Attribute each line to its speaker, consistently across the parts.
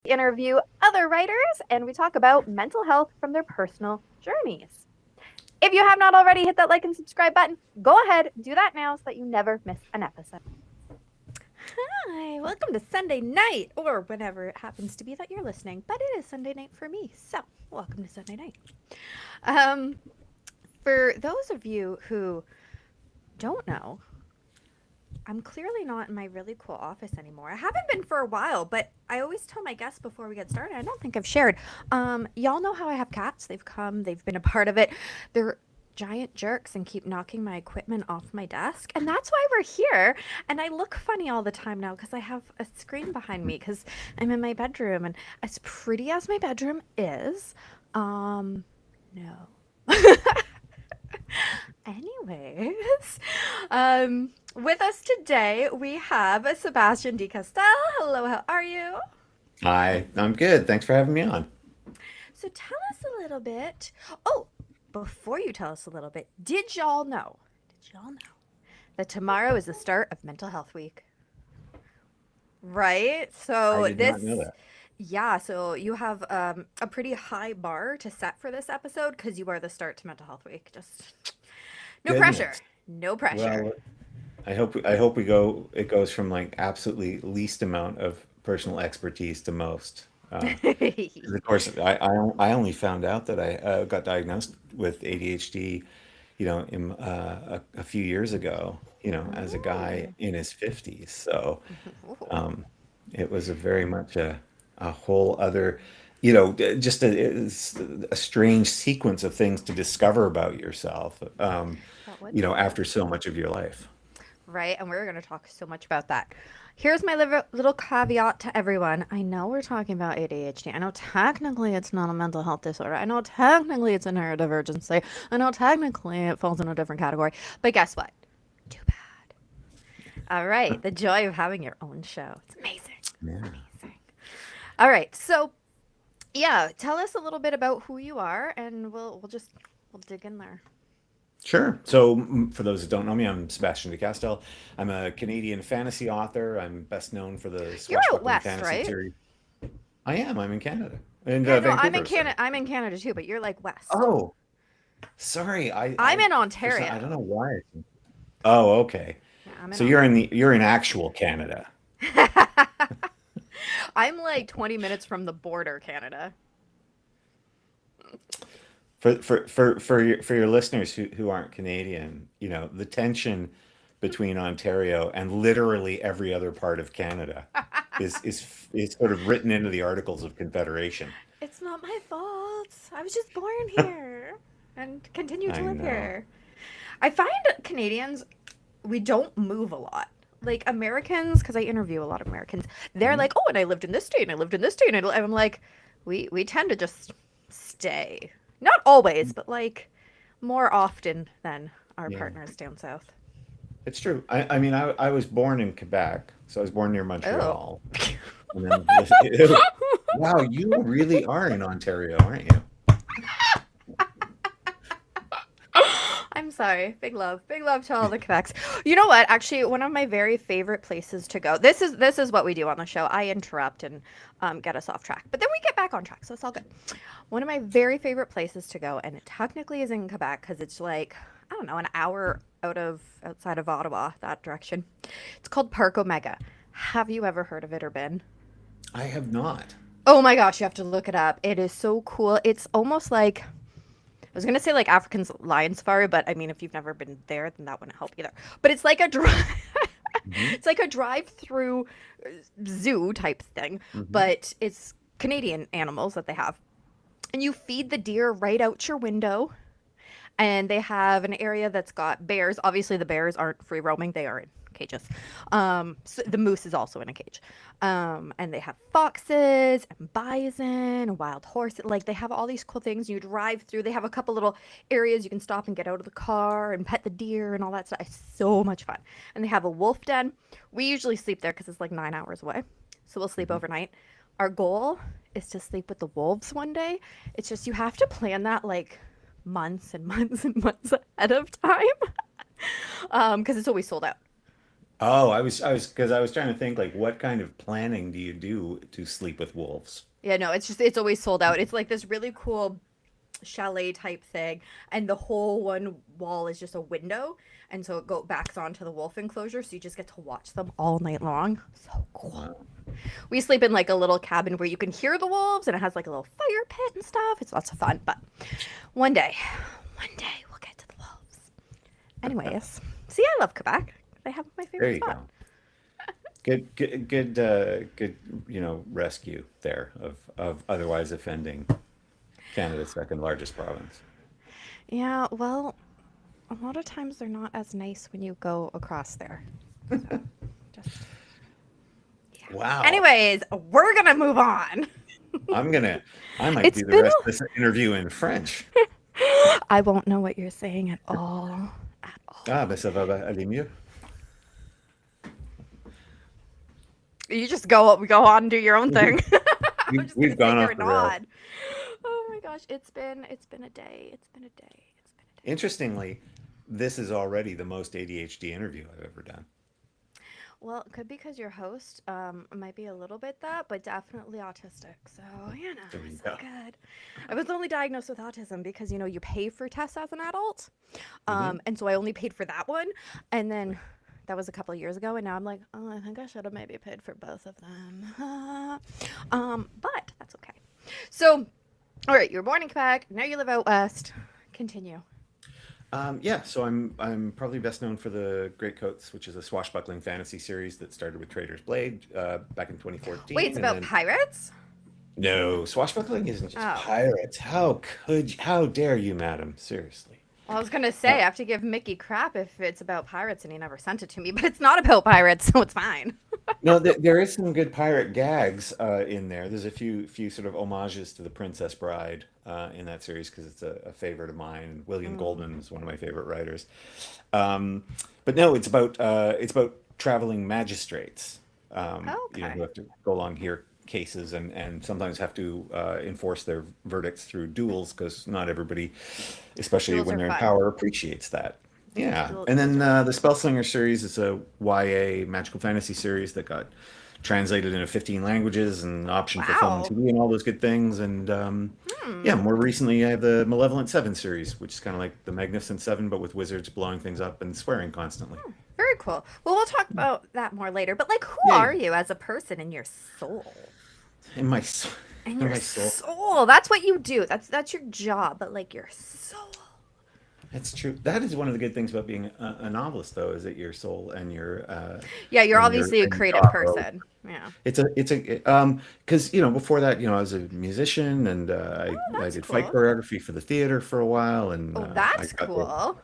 Speaker 1: interview other writers, and we talk about mental health from their personal journeys. If you have not already hit that like and subscribe button, go ahead, do that now so that you never miss an episode. Hi, welcome to Sunday night, or whenever it happens to be that you're listening, but it is Sunday night for me, so welcome to Sunday night. For those of you who don't know, I'm clearly not in my really cool office anymore. I haven't been for a while, but I always tell my guests before we get started, I don't think I've shared. Y'all know how I have cats. They've come, they've been a part of it. They're giant jerks and keep knocking my equipment off my desk. And that's why we're here. And I look funny all the time now because I have a screen behind me because I'm in my bedroom. And as pretty as my bedroom is, no. Anyways, with us today, we have Sebastien de Castell. Hello, how are you?
Speaker 2: Hi, I'm good. Thanks for having me on.
Speaker 1: So tell us a little bit. Oh, before you tell us a little bit, did y'all know that tomorrow is the start of Mental Health Week? Right? So
Speaker 2: I did not know that.
Speaker 1: yeah, so you have a pretty high bar to set for this episode because you are the start to Mental Health Week. Just no pressure.
Speaker 2: Goodness.
Speaker 1: No pressure.
Speaker 2: Well, I hope it goes from like absolutely least amount of personal expertise to most. 'Cause of course, I only found out that I got diagnosed with ADHD, a few years ago, as a guy in his 50s. So um, it was a very much a whole other, just a strange sequence of things to discover about yourself,
Speaker 1: That would be.
Speaker 2: after so much of your life.
Speaker 1: Right, and we're going to talk so much about that. Here's my little caveat to everyone. I know we're talking about ADHD. I know technically it's not a mental health disorder. I know technically it's a neurodivergency. I know technically it falls in a different category. But guess what? Too bad. All right, the joy of having your own show. It's amazing.
Speaker 2: Yeah.
Speaker 1: Amazing. All right, so yeah, tell us a little bit about who you are, and we'll dig in there.
Speaker 2: Sure. So, for those that don't know me, I'm Sebastien de Castell. I'm a Canadian fantasy author. I'm best known for the
Speaker 1: You're out
Speaker 2: swashbuckling
Speaker 1: west,
Speaker 2: fantasy
Speaker 1: right?
Speaker 2: series. I am. I'm in Canada, in
Speaker 1: Yeah, no, I'm in
Speaker 2: Vancouver.
Speaker 1: Canada.
Speaker 2: Sorry.
Speaker 1: I'm in Canada too, but you're like west.
Speaker 2: Oh, sorry.
Speaker 1: I'm in
Speaker 2: I don't know
Speaker 1: Ontario.
Speaker 2: why. Oh, okay.
Speaker 1: Yeah, I'm in
Speaker 2: So
Speaker 1: Ontario.
Speaker 2: you're in actual Canada.
Speaker 1: I'm like 20 minutes from the border, Canada.
Speaker 2: For your listeners who aren't Canadian, the tension between Ontario and literally every other part of Canada is sort of written into the Articles of Confederation.
Speaker 1: It's not my fault. I was just born here and continue to
Speaker 2: I
Speaker 1: live
Speaker 2: know.
Speaker 1: here. I find Canadians, we don't move a lot. Like Americans, because I interview a lot of Americans, they're
Speaker 2: Mhm.
Speaker 1: like, oh, and I lived in this state, and I lived in this state, and I'm like, we tend to just stay. Not always, but like more often than our
Speaker 2: Yeah,
Speaker 1: partners down south.
Speaker 2: it's true. I mean, I was born in Quebec, so I was born near
Speaker 1: Oh.
Speaker 2: Montreal, and then wow, you really are in Ontario, aren't you?
Speaker 1: I'm sorry. Big love. Big love to all the Quebecs. You know what? Actually, one of my very favorite places to go. This is what we do on the show. I interrupt and get us off track, but then we get back on track, so it's all good. One of my very favorite places to go, and it technically is in Quebec because it's like I don't know an hour outside of Ottawa that direction. It's called Park Omega. Have you ever heard of it or been?
Speaker 2: I have not.
Speaker 1: Oh my gosh, you have to look it up. It is so cool. It's almost like I was gonna say like African lion safari, but I mean, if you've never been there, then that wouldn't help either. But it's like a drive.
Speaker 2: Hmm.
Speaker 1: It's like a drive-through zoo type thing,
Speaker 2: Hmm.
Speaker 1: but it's Canadian animals that they have, and you feed the deer right out your window. And they have an area that's got bears. Obviously, the bears aren't free roaming; they are in cages. So the moose is also in a cage. And they have foxes and bison, and wild horse. Like they have all these cool things. You drive through. They have a couple little areas you can stop and get out of the car and pet the deer and all that stuff. It's so much fun. And they have a wolf den. We usually sleep there because it's like 9 hours away. So we'll sleep
Speaker 2: Hmm.
Speaker 1: overnight. Our goal is to sleep with the wolves one day. It's just you have to plan that like months and months and months ahead of time because it's always sold out.
Speaker 2: Oh, because I was trying to think like what kind of planning do you do to sleep with wolves?
Speaker 1: Yeah, no, it's always sold out. It's like this really cool chalet type thing, and the whole one wall is just a window, and so it go backs onto the wolf enclosure, so you just get to watch them all night long. So cool.
Speaker 2: Wow.
Speaker 1: We sleep in like a little cabin where you can hear the wolves, and it has like a little fire pit and stuff. It's lots of fun, but one day, one day we'll get to the wolves. Anyways, see, I love Quebec. They have my
Speaker 2: There
Speaker 1: favorite
Speaker 2: you
Speaker 1: spot.
Speaker 2: go. Good, rescue there of otherwise offending Canada's second largest province.
Speaker 1: Yeah, well, a lot of times they're not as nice when you go across there. So just yeah.
Speaker 2: Wow.
Speaker 1: Anyways, we're gonna move on.
Speaker 2: I'm gonna, I might
Speaker 1: It's
Speaker 2: do the
Speaker 1: been
Speaker 2: rest of this interview in French.
Speaker 1: I won't know what you're saying at all. At all.
Speaker 2: Ah, ben ça va aller mieux.
Speaker 1: You just go on and do your own thing. I'm just gonna
Speaker 2: We've
Speaker 1: sit
Speaker 2: gone
Speaker 1: here
Speaker 2: off
Speaker 1: and
Speaker 2: the rails.
Speaker 1: nod. Oh my gosh, it's been a day. It's been a day. It's been a day.
Speaker 2: Interestingly, this is already the most ADHD interview I've ever done.
Speaker 1: Well, it could be because your host might be a little bit that, but definitely autistic. So,
Speaker 2: There you
Speaker 1: it's all
Speaker 2: go.
Speaker 1: good. I was only diagnosed with autism because, you pay for tests as an adult.
Speaker 2: Hmm.
Speaker 1: And so I only paid for that one. And then that was a couple of years ago. And now I'm like, oh, I think I should have maybe paid for both of them. But that's okay. So, all right, you were born in Quebec. Now you live out west. Continue.
Speaker 2: Yeah, so I'm probably best known for the Greatcoats, which is a swashbuckling fantasy series that started with Trader's Blade back in
Speaker 1: Wait, it's
Speaker 2: 2014, and
Speaker 1: about
Speaker 2: then
Speaker 1: pirates?
Speaker 2: no, swashbuckling isn't just
Speaker 1: Oh.
Speaker 2: pirates. How dare you, madam? Seriously.
Speaker 1: Well, I was gonna say
Speaker 2: Uh,
Speaker 1: I have to give Mickey crap if it's about pirates and he never sent it to me, but it's not about pirates, so it's fine.
Speaker 2: no, there is some good pirate gags in there. There's a few sort of homages to the Princess Bride in that series because it's a favorite of mine. William
Speaker 1: Mm.
Speaker 2: Goldman is one of my favorite writers. Um, but no, it's about traveling magistrates. Who
Speaker 1: Okay.
Speaker 2: have to go along here cases and sometimes have to enforce their verdicts through duels because not everybody, especially
Speaker 1: Duels
Speaker 2: when
Speaker 1: are
Speaker 2: they're in
Speaker 1: fun.
Speaker 2: power, appreciates that. Yeah, and
Speaker 1: Duels
Speaker 2: then
Speaker 1: are fun.
Speaker 2: the Spellslinger series is a YA magical fantasy series that got translated into 15 languages and option for film and
Speaker 1: Wow.
Speaker 2: TV and all those good things. And yeah,
Speaker 1: Hmm.
Speaker 2: more recently, I have the Malevolent Seven series, which is kind of like the Magnificent Seven, but with wizards blowing things up and swearing constantly.
Speaker 1: Very cool. Well, we'll talk about that more later. But like, who
Speaker 2: Yay!
Speaker 1: are you as a person in your soul?
Speaker 2: In my s-
Speaker 1: In
Speaker 2: in
Speaker 1: your
Speaker 2: my soul.
Speaker 1: soul. That's what you do. That's your job. But like your soul.
Speaker 2: That's true. That is one of the good things about being a novelist, though, is that your soul
Speaker 1: Yeah, you're obviously a
Speaker 2: and your
Speaker 1: creative
Speaker 2: job are
Speaker 1: person. Yeah.
Speaker 2: because before that, I was a musician and
Speaker 1: Oh,
Speaker 2: I
Speaker 1: that's
Speaker 2: did fight
Speaker 1: cool.
Speaker 2: choreography for the theater for a while, and
Speaker 1: Oh, that's cool.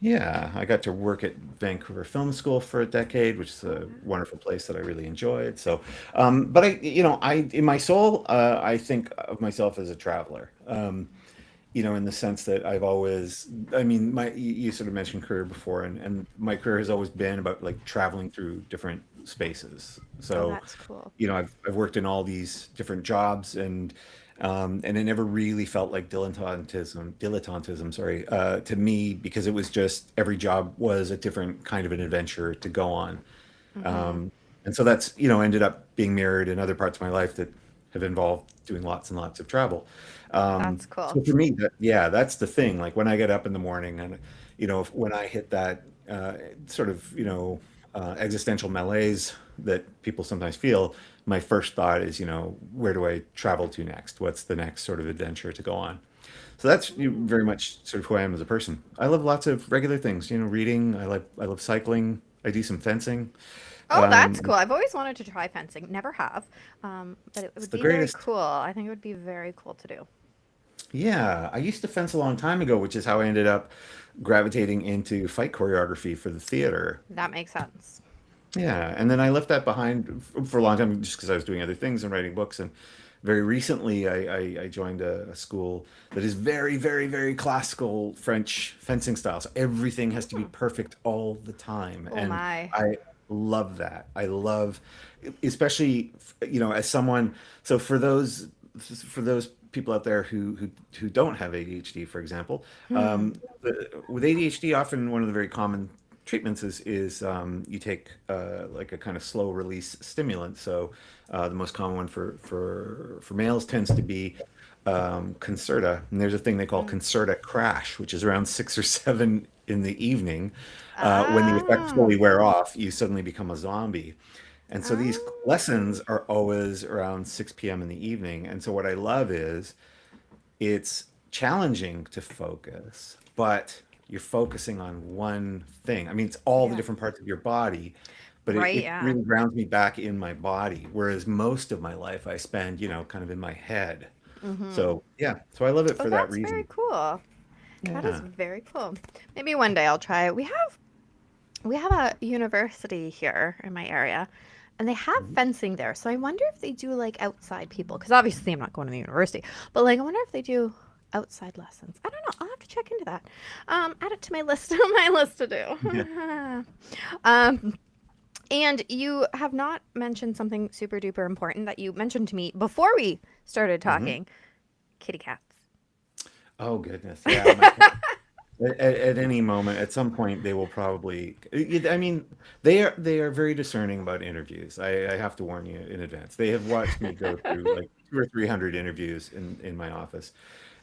Speaker 2: I got to work at Vancouver Film School for a decade, which is a wonderful place that I really enjoyed. So, but I in my soul, I think of myself as a traveler. In the sense that I've always, I mean, you sort of mentioned career before, and my career has always been about like traveling through different spaces.
Speaker 1: Oh,
Speaker 2: So,
Speaker 1: that's cool.
Speaker 2: I've worked in all these different jobs, and it never really felt like dilettantism, sorry, to me because it was just every job was a different kind of an adventure to go on.
Speaker 1: Mm-hmm.
Speaker 2: And so that's, ended up being mirrored in other parts of my life that have involved doing lots and lots of travel.
Speaker 1: That's cool.
Speaker 2: So for me, yeah, that's the thing. Like when I get up in the morning and, when I hit that sort of, existential malaise that people sometimes feel, my first thought is, where do I travel to next? What's the next sort of adventure to go on? So that's very much sort of who I am as a person. I love lots of regular things, reading. I love cycling. I do some fencing.
Speaker 1: Oh, that's
Speaker 2: Um,
Speaker 1: cool. I've always wanted to try fencing. Never have. But it
Speaker 2: it's
Speaker 1: would
Speaker 2: the
Speaker 1: be very
Speaker 2: greatest.
Speaker 1: cool. I think it would be very cool to do.
Speaker 2: Yeah, I used to fence a long time ago, which is how I ended up gravitating into fight choreography for the theater.
Speaker 1: That makes sense.
Speaker 2: Yeah, and then I left that behind for a long time just because I was doing other things and writing books. And very recently, I joined a school that is very, very, very classical French fencing style. So everything has to be
Speaker 1: Hmm.
Speaker 2: perfect all the time,
Speaker 1: Oh
Speaker 2: and
Speaker 1: my.
Speaker 2: I love that. I love, especially as someone. So for those people out there who don't have ADHD, for example,
Speaker 1: Hmm.
Speaker 2: with ADHD, often one of the very common treatments is you take like a kind of slow release stimulant. So the most common one for males tends to be Concerta, and there's a thing they call
Speaker 1: Mm.
Speaker 2: Concerta crash, which is around 6 or 7 in the evening. When the effects
Speaker 1: Ah.
Speaker 2: fully wear off, you suddenly become a zombie. And so these
Speaker 1: Ah.
Speaker 2: lessons are always around 6 p.m. in the evening. And so what I love is it's challenging to focus, but you're focusing on one thing. I mean, it's all the
Speaker 1: Yeah.
Speaker 2: different parts of your body, but
Speaker 1: Right.
Speaker 2: it
Speaker 1: Yeah.
Speaker 2: really grounds me back in my body. Whereas most of my life I spend, kind of in my head.
Speaker 1: Mm-hmm.
Speaker 2: So yeah, so I love it
Speaker 1: Oh,
Speaker 2: for that
Speaker 1: that's very
Speaker 2: reason.
Speaker 1: cool. That is
Speaker 2: Yeah.
Speaker 1: very cool. Maybe one day I'll try it. We have a university here in my area, and they have
Speaker 2: Mhm.
Speaker 1: fencing there. So I wonder if they do like outside people, because obviously I'm not going to the university, but like I wonder if they do outside lessons. I don't know. I'll have to check into that. Add it to my list, my list to
Speaker 2: Yeah.
Speaker 1: do. um, and you have not mentioned something super duper important that you mentioned to me before we started
Speaker 2: Hmm.
Speaker 1: talking. Kitty cats.
Speaker 2: Oh goodness. Yeah. My cat. At any moment, at some point, they will probably. I mean, they are very discerning about interviews. I have to warn you in advance. They have watched me go through like 2 or 300 interviews in my office,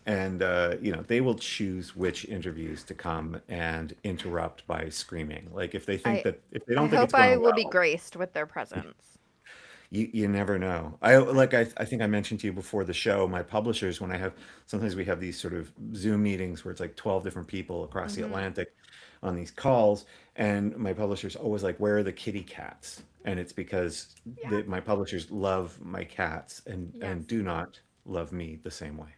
Speaker 2: and they will choose which interviews to come and interrupt by screaming. Like
Speaker 1: I
Speaker 2: if they
Speaker 1: I
Speaker 2: don't think it's
Speaker 1: hope
Speaker 2: going
Speaker 1: I will be
Speaker 2: well,
Speaker 1: graced with their presence.
Speaker 2: you never know. I think I mentioned to you before the show, my publishers, when sometimes we have these sort of Zoom meetings where it's like 12 different people across the
Speaker 1: Hmm.
Speaker 2: Atlantic on these calls, and my publishers always like, where are the kitty cats? And it's because
Speaker 1: Yeah.
Speaker 2: my publishers love my cats
Speaker 1: Yes.
Speaker 2: and do not love me the same way.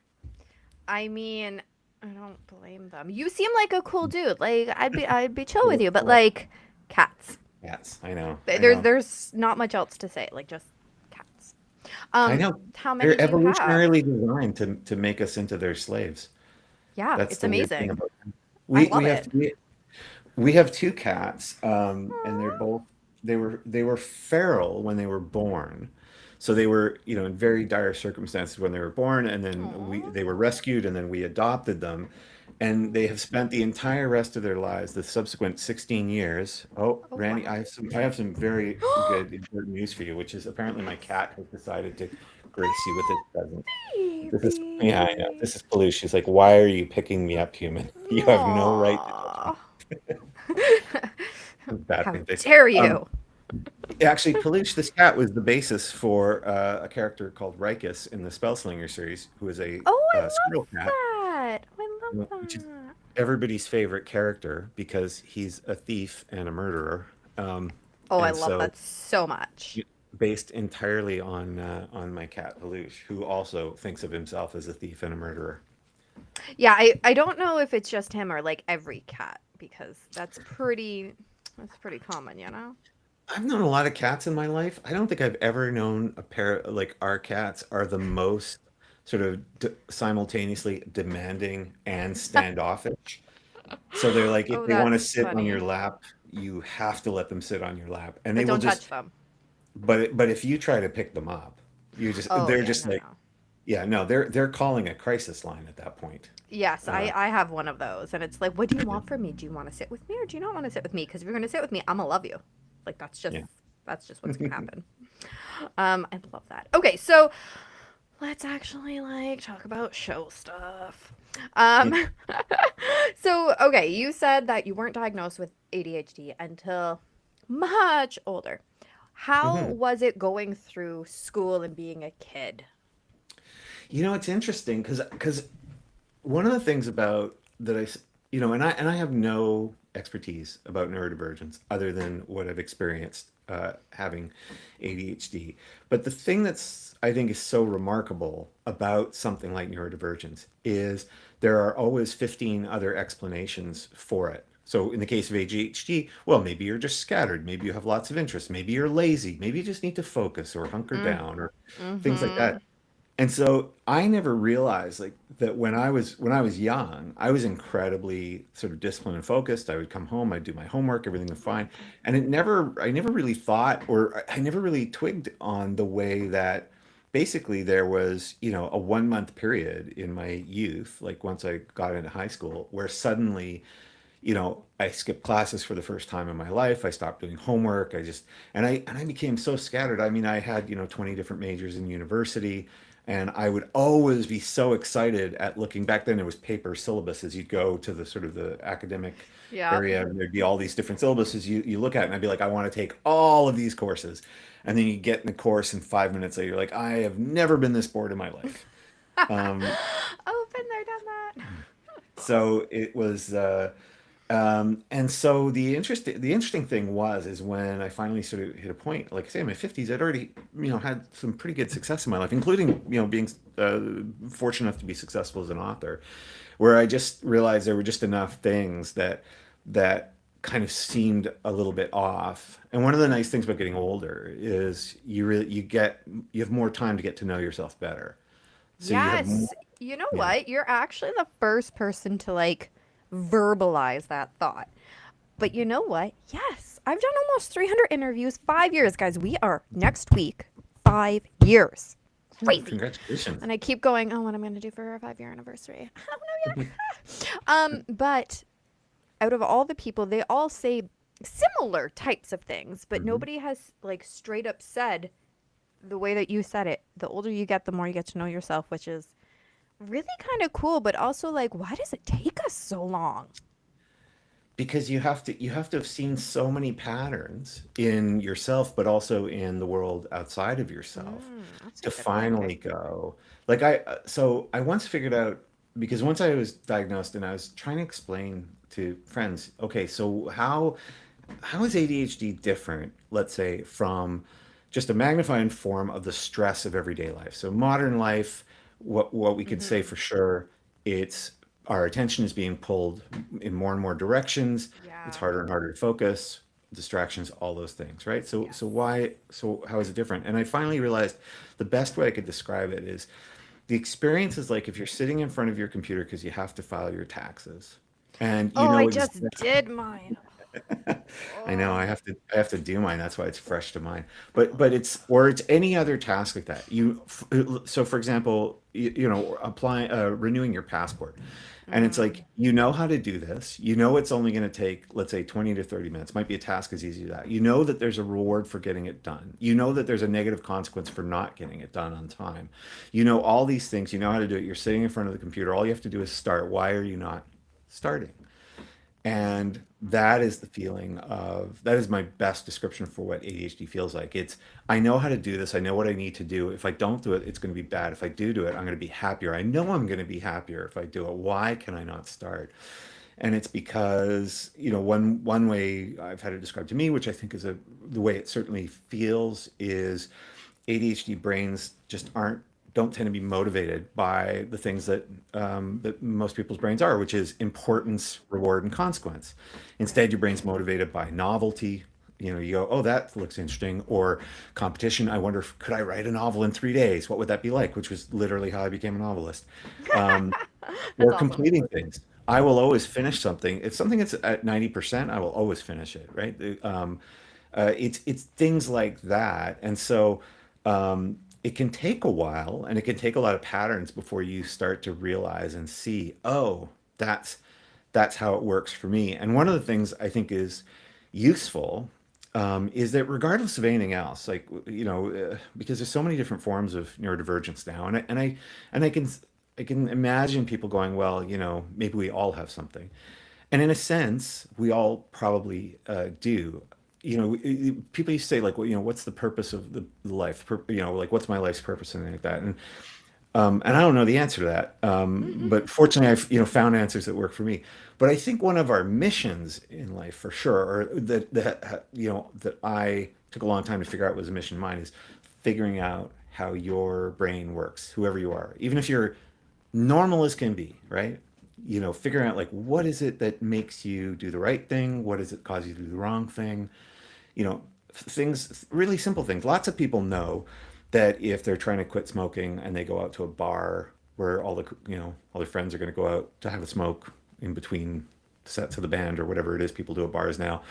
Speaker 1: I mean, I don't blame them. You seem like a cool dude. Like I'd be chill with
Speaker 2: Well,
Speaker 1: you, but
Speaker 2: well,
Speaker 1: like cats.
Speaker 2: cats, I know, I
Speaker 1: There's
Speaker 2: know.
Speaker 1: there's not much else to say. Like just cats.
Speaker 2: I know.
Speaker 1: How many
Speaker 2: They're
Speaker 1: do you have?
Speaker 2: evolutionarily designed to make us into their slaves.
Speaker 1: Yeah,
Speaker 2: That's
Speaker 1: it's
Speaker 2: the weird thing
Speaker 1: amazing.
Speaker 2: about them.
Speaker 1: I
Speaker 2: We
Speaker 1: love
Speaker 2: we have
Speaker 1: it.
Speaker 2: we have two cats, and they're
Speaker 1: Aw.
Speaker 2: both they were feral when they were born. So they were, in very dire circumstances when they were born, and then
Speaker 1: Aw.
Speaker 2: they were rescued, and then we adopted them, and they have spent the entire rest of their lives, the subsequent 16 years. Oh,
Speaker 1: Oh
Speaker 2: Randy,
Speaker 1: wow.
Speaker 2: I have some very good important news for you, which is apparently my
Speaker 1: Yes.
Speaker 2: cat has decided to grace you with its presence. Yeah, I know.
Speaker 1: Baby.
Speaker 2: This is Paluche. She's like, why are you picking me up, human? You have no right to touch me.
Speaker 1: Aw.
Speaker 2: Bad
Speaker 1: How
Speaker 2: thing to say.
Speaker 1: dare
Speaker 2: Um,
Speaker 1: you?
Speaker 2: Actually, Paluche, this cat was the basis for a character called Rikus in the Spellslinger series, who is a
Speaker 1: Oh, I love
Speaker 2: squirrel cat,
Speaker 1: that. I love
Speaker 2: which is
Speaker 1: that.
Speaker 2: everybody's favorite character because he's a thief and a murderer,
Speaker 1: Oh, I
Speaker 2: and
Speaker 1: love
Speaker 2: so
Speaker 1: that so much.
Speaker 2: based entirely on my cat Paluche, who also thinks of himself as a thief and a murderer.
Speaker 1: Yeah, I don't know if it's just him or like every cat because that's pretty common, you know?
Speaker 2: I've known a lot of cats in my life. I don't think I've ever known a pair like our cats are the most sort of simultaneously demanding and standoffish. So they're like, if
Speaker 1: Oh,
Speaker 2: they want to
Speaker 1: that's
Speaker 2: sit on your
Speaker 1: funny.
Speaker 2: lap, you have to let them sit on your lap, and they
Speaker 1: But
Speaker 2: will
Speaker 1: don't
Speaker 2: just.
Speaker 1: touch them.
Speaker 2: But if you try to pick them up,
Speaker 1: Oh,
Speaker 2: they're
Speaker 1: yeah,
Speaker 2: just
Speaker 1: no,
Speaker 2: like,
Speaker 1: no.
Speaker 2: yeah, no, they're calling a crisis line at that point.
Speaker 1: Yes, I
Speaker 2: Uh,
Speaker 1: I have one of those and it's like, what do you want from me? Do you want to sit with me or do you not want to sit with me? Because if you're going to sit with me, I'm going to love you. Like
Speaker 2: yeah.
Speaker 1: that's just what's going to happen. I love that. Okay, so let's actually like talk about show stuff. Um, so okay, you said that you weren't diagnosed with ADHD until much older. How
Speaker 2: Mhm.
Speaker 1: was it going through school and being a kid?
Speaker 2: It's interesting because one of the things about that and I have no expertise about neurodivergence other than what I've experienced having ADHD. But the thing that's I think is so remarkable about something like neurodivergence is there are always 15 other explanations for it. So in the case of ADHD, well, maybe you're just scattered, maybe you have lots of interests, maybe you're lazy, maybe you just need to focus or hunker
Speaker 1: Mm,
Speaker 2: down or things like
Speaker 1: mm-hmm.
Speaker 2: that. And so I never realized like that when I was young, I was incredibly sort of disciplined and focused. I would come home, I'd do my homework, everything was fine. And I never really thought or I never really twigged on the way that basically there was, a 1 month period in my youth, like once I got into high school, where suddenly, I skipped classes for the first time in my life. I stopped doing homework. And I became so scattered. I mean, I had, 20 different majors in university, and I would always be so excited at looking back then. There was paper syllabuses. You'd go to the sort of the academic
Speaker 1: Yeah.
Speaker 2: area, and there'd be all these different syllabuses you look at, and I'd be like, I want to take all of these courses. And then you get in the course, and 5 minutes later, you're like, I have never been this bored in my life. Um,
Speaker 1: Oh, been there, done that.
Speaker 2: so it was, and so the interesting thing is when I finally sort of hit a point, like I say, in my 50s, I'd already, had some pretty good success in my life, including, being fortunate enough to be successful as an author, where I just realized there were just enough things that kind of seemed a little bit off. And one of the nice things about getting older is you have more time to get to know yourself better. So you have more,
Speaker 1: Yes. You know
Speaker 2: yeah.
Speaker 1: what? You're actually the first person to like verbalize that thought. But you know what? Yes. I've done almost 300 interviews, 5 years, guys. We are next week, 5 years.
Speaker 2: Oh,
Speaker 1: Crazy.
Speaker 2: congratulations.
Speaker 1: And I keep going, oh, what I'm going to do for our 5 year anniversary. I don't know yet. But out of all the people, they all say similar types of things, but
Speaker 2: Hmm.
Speaker 1: nobody has like straight up said the way that you said it. The older you get, the more you get to know yourself, which is really kind of cool, but also like, why does it take us so long?
Speaker 2: Because you have to have seen so many patterns in yourself, but also in the world outside of yourself,
Speaker 1: That's a
Speaker 2: to
Speaker 1: good point.
Speaker 2: finally go. Like I once figured out, because once I was diagnosed and I was trying to explain to friends, okay, so how is ADHD different, let's say, from just a magnified form of the stress of everyday life? So modern life, what we could say
Speaker 1: Mm-hmm.
Speaker 2: for sure, it's our attention is being pulled in more and more directions. It's
Speaker 1: Yeah.
Speaker 2: harder and harder to focus, distractions, all those things, right? So
Speaker 1: Yes.
Speaker 2: so why so how is it different? And I finally realized the best way I could describe it is the experience is like if you're sitting in front of your computer because you have to file your taxes, and you
Speaker 1: Oh, I
Speaker 2: know
Speaker 1: just
Speaker 2: exactly.
Speaker 1: did mine.
Speaker 2: I know
Speaker 1: Oh.
Speaker 2: I have to do mine. That's why it's fresh to mind. But it's any other task like that. So for example, applying renewing your passport. And it's
Speaker 1: Mm.
Speaker 2: like you know how to do this. You know it's only going to take, let's say, 20 to 30 minutes. Might be a task as easy as that. You know that there's a reward for getting it done. You know that there's a negative consequence for not getting it done on time. You know all these things. You know how to do it. You're sitting in front of the computer. All you have to do is start. Why are you not starting? And that is my best description for what ADHD feels like. I know how to do this. I know what I need to do. If I don't do it, it's going to be bad. If I do it, I'm going to be happier. I know I'm going to be happier if I do it. Why can I not start? And it's because, one way I've had it described to me, which I think is the way it certainly feels, is ADHD brains just don't tend to be motivated by the things that most people's brains are, which is importance, reward, and consequence.
Speaker 1: Right.
Speaker 2: Instead, your brain's motivated by novelty. You go, oh, that looks interesting, or competition. I wonder, could I write a novel in 3 days? What would that be like? Which was literally how I became a novelist. Um,
Speaker 1: That's
Speaker 2: or
Speaker 1: awesome.
Speaker 2: completing things. I will always finish something. If something is at 90%, I will always finish it, right? It's things like that. And so it can take a while, and it can take a lot of patterns before you start to realize and see, oh, that's that's how it works for me. And one of the things I think is useful is that regardless of anything else, like because there's so many different forms of neurodivergence now, and I can imagine people going, well, maybe we all have something, and in a sense, we all probably do. People used to say like, well, what's the purpose of the life? Like what's my life's purpose and anything like that. And I don't know the answer to that. But fortunately, I've found answers that work for me. But I think one of our missions in life, for sure, or that I took a long time to figure out was a mission of mine, is figuring out how your brain works, whoever you are, even if you're normal as can be, right? Figuring out like what is it that makes you do the right thing, what does it cause you to do the wrong thing, things, really simple things. Lots of people know that if they're trying to quit smoking and they go out to a bar where all their friends are going to go out to have a smoke in between sets of the band or whatever it is people do at bars now,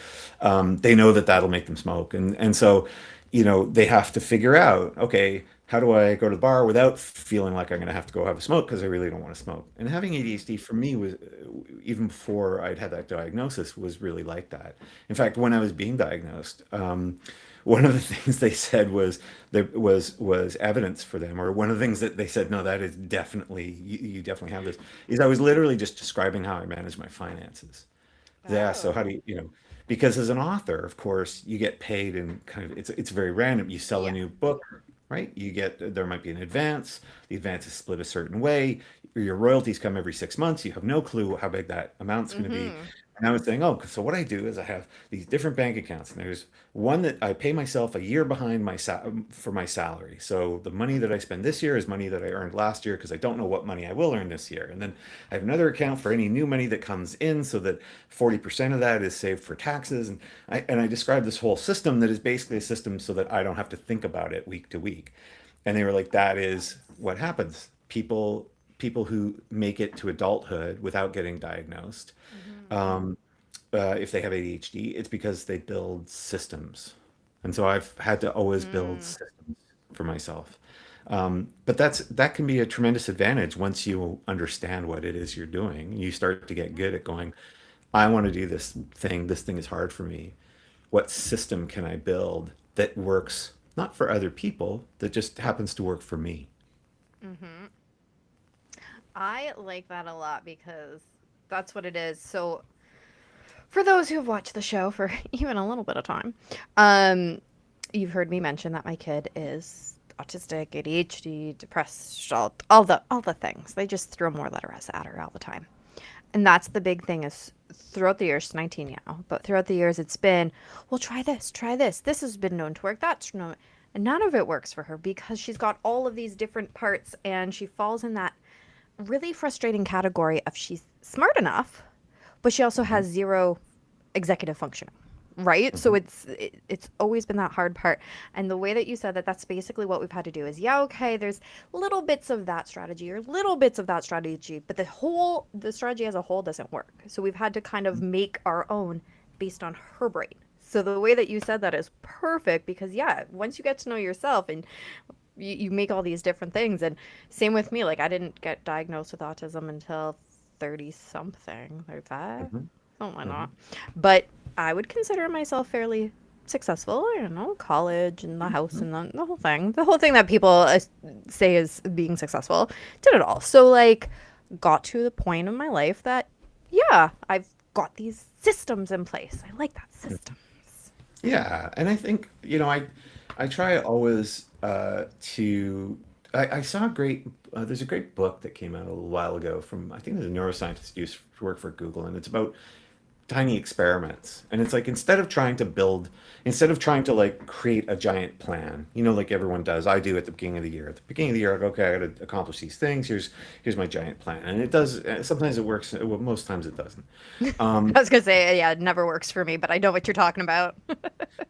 Speaker 2: they know that that'll make them smoke. And so, they have to figure out, okay, how do I go to the bar without feeling like I'm going to have to go have a smoke because I really don't want to smoke? And having ADHD for me was, even before I'd had that diagnosis, was really like that. In fact, when I was being diagnosed, one of the things they said was there was evidence for them, or one of the things that they said, no, that is definitely, you definitely have this, is I was literally just describing how I manage my finances. Yeah, so how do
Speaker 1: Oh.
Speaker 2: because as an author, of course, you get paid in kind of, it's very random. You sell a
Speaker 1: Yeah.
Speaker 2: new book, right? There might be an advance. The advance is split a certain way. Your royalties come every 6 months. You have no clue how big that amount's going to be.
Speaker 1: Mm-hmm.
Speaker 2: And I was saying, oh, so what I do is I have these different bank accounts, and there's one that I pay myself a year behind for my salary. So the money that I spend this year is money that I earned last year because I don't know what money I will earn this year. And then I have another account for any new money that comes in, so that 40% of that is saved for taxes. And I described this whole system that is basically a system so that I don't have to think about it week to week. And they were like, that is what happens. People who make it to adulthood without getting diagnosed,
Speaker 1: Mm-hmm.
Speaker 2: um, if they have ADHD, it's because they build systems. And so I've had to always build
Speaker 1: Mm.
Speaker 2: systems for myself. But that can be a tremendous advantage once you understand what it is you're doing. You start to get good at going, I want to do this thing. This thing is hard for me. What system can I build that works not for other people, that just happens to work for me?
Speaker 1: Mm-hmm. I like that a lot because that's what it is. So, for those who have watched the show for even a little bit of time, um, you've heard me mention that my kid is autistic, ADHD, depressed, all the things. They just throw more letters at her all the time. And that's the big thing is throughout the years, she's 19 now, but throughout the years it's been, well, try this, try this. This has been known to work. That's known. And none of it works for her because she's got all of these different parts and she falls in that really frustrating category of she's smart enough, but she also
Speaker 2: Mhm,
Speaker 1: has zero executive functioning. Right? So
Speaker 2: mhm,
Speaker 1: it's always been that hard part. And the way that you said that that's basically what we've had to do is yeah, okay, there's little bits of that strategy or little bits of that strategy, but the strategy as a whole doesn't work. So we've had to kind of make our own based on her brain. So the way that you said that is perfect because yeah, once you get to know yourself and you make all these different things and same with me, like I didn't get diagnosed with autism until 30 something, 35,
Speaker 2: mhm,
Speaker 1: something like that.
Speaker 2: mhm.
Speaker 1: But I would consider myself fairly successful, college and the house and the whole thing. The whole thing that people say is being successful. Did it all. So, like, got to the point in my life that, yeah, I've got these systems in place. I like that systems.
Speaker 2: Yeah, and I think, I try always to. I saw a great. There's a great book that came out a little while ago from, I think there's a neuroscientist who used to work for Google, and it's about tiny experiments. And it's like, instead of trying to like create a giant plan, like everyone does, I do at the beginning of the year. At the beginning of the year, I go, okay, I got to accomplish these things. Here's my giant plan, and it does. Sometimes it works. Well, most times it doesn't.
Speaker 1: I
Speaker 2: Um,
Speaker 1: was gonna say, yeah, it never works for me, but I know what you're talking about.